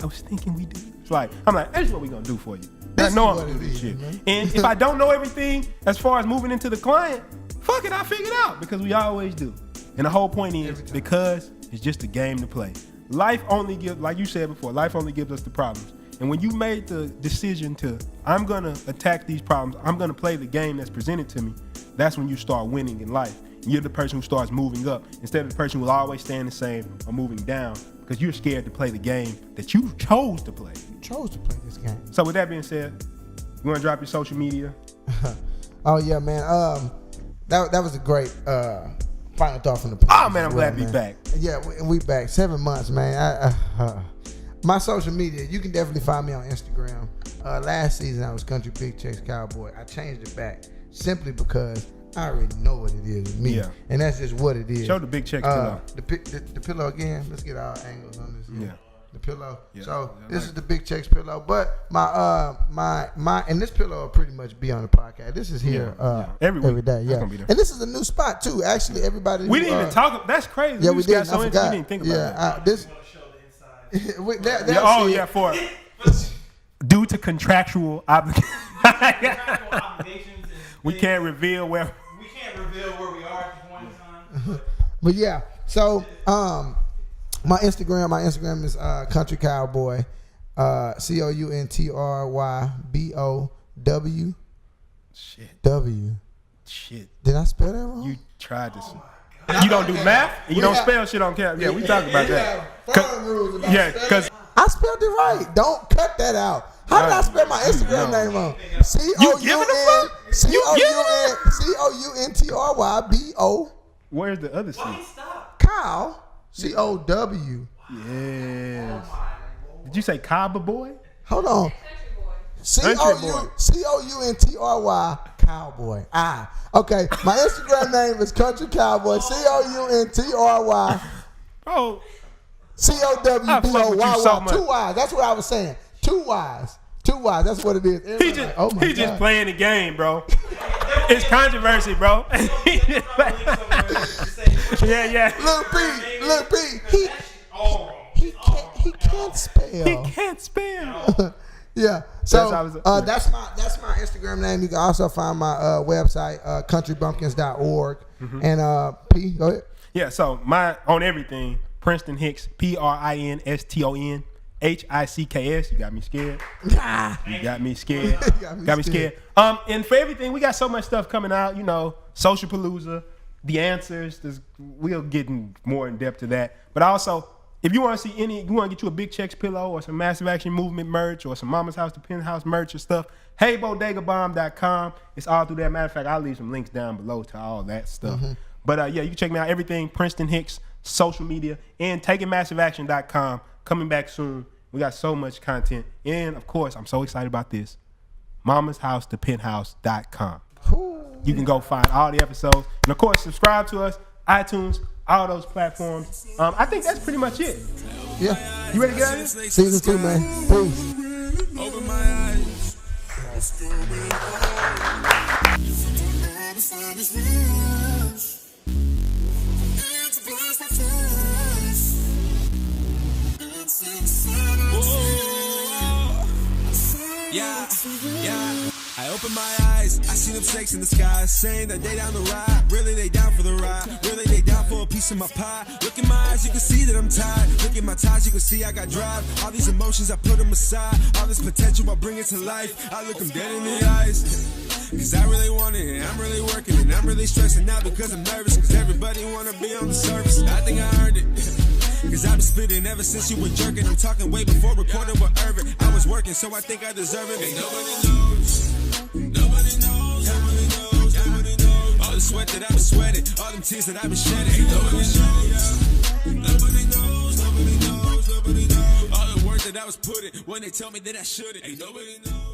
I was thinking we do. It's like, I'm like, that's what we gonna do for you. I know I'm gonna do this shit. Man. And if I don't know everything as far as moving into the client, fuck it, I figure it out because we always do. And the whole point is because it's just a game to play. Life only gives, like you said before, life only gives us the problems. And when you made the decision to, I'm gonna attack these problems, I'm gonna play the game that's presented to me, that's when you start winning in life. And you're the person who starts moving up instead of the person who will always staying the same or moving down because you're scared to play the game that you chose to play. You chose to play this game. So with that being said, you wanna drop your social media? Oh yeah, man. That was a great final thought from the podcast. Oh man, I'm glad to be back. Yeah, we back. 7 months, man. My social media, you can definitely find me on Instagram. Last season I was Country Big Checks Cowboy. I changed it back simply because I already know what it is with me. Yeah. And that's just what it is. Show the Big Checks pillow. The pillow again. Let's get our angles on this. Yeah. The pillow. Yeah. So this is the Big Checks pillow. But my and this pillow will pretty much be on the podcast. This is here every day. Yeah. And this is a new spot too. Actually, everybody. We didn't even talk. That's crazy. Yeah, we didn't. We didn't think about this. For due to contractual obligations. We can't reveal where we are at this point in time. But yeah, so my Instagram is Country Cowboy, COUNTRYBOW. Shit. Did I spell that wrong? You tried this. You don't do math. And you don't spell shit on camera. Yeah, we talked about that. Because I spelled it right. Don't cut that out. How did I spell my Instagram name wrong? COUNTRYBO. Where's the other C? Kyle. COW. Yes. Did you say Cowboy boy? Hold on. COUNTRY Cowboy. Okay. My Instagram name is Country Cowboy. COUNTRY. Oh. COWBOYY. So 2 Y's. That's what I was saying. 2 Y's. 2 Y's. That's what it is. He just playing the game, bro. It's controversy, bro. Yeah. Look, B. He can't spell. He can't spell. Yeah. So that's my Instagram name. You can also find my website, countrybumpkins.org. And P, go ahead. Yeah. So on everything, Prinston Hicks, PRINSTON. HICKS. You got me scared. You got me scared. got me scared. And for everything, we got so much stuff coming out. You know, Social Palooza, the answers. We'll get more in depth to that. But also, if you want to see you want to get you a Big Checks pillow or some Massive Action Movement merch or some Mama's House to Penthouse merch or stuff, heybodegabomb.com. It's all through there. Matter of fact, I'll leave some links down below to all that stuff. But yeah, you can check me out. Everything Prinston Hicks, social media, and takingmassiveaction.com. Coming back soon. We got so much content. And, of course, I'm so excited about this. Mama's House to Penthouse.com. You can go find all the episodes. And, of course, subscribe to us, iTunes, all those platforms. I think that's pretty much it. Yeah. You ready to get out of here? Season 2, man. Peace. Open my eyes. Yeah. I open my eyes, I see them snakes in the sky, saying that they down the ride. Really, they down for the ride. Really, they down for a piece of my pie. Look in my eyes, you can see that I'm tired. Look in my ties, you can see I got drive. All these emotions, I put them aside. All this potential, I bring it to life. I look them dead in the eyes. Cause I really want it, and I'm really working, and I'm really stressing out because I'm nervous. Cause everybody wanna be on the surface. I think I earned it. Cause I've been spitting ever since you were jerking. I'm talking way before recording with Irvin. I was working, so I think I deserve it. Ain't nobody knows. Nobody knows. Nobody knows. Nobody knows. All the sweat that I've been sweating, all them tears that I've been shedding. Ain't nobody knows. Nobody knows. Nobody knows. Nobody knows. All the work that I was putting when they tell me that I shouldn't. Ain't nobody knows.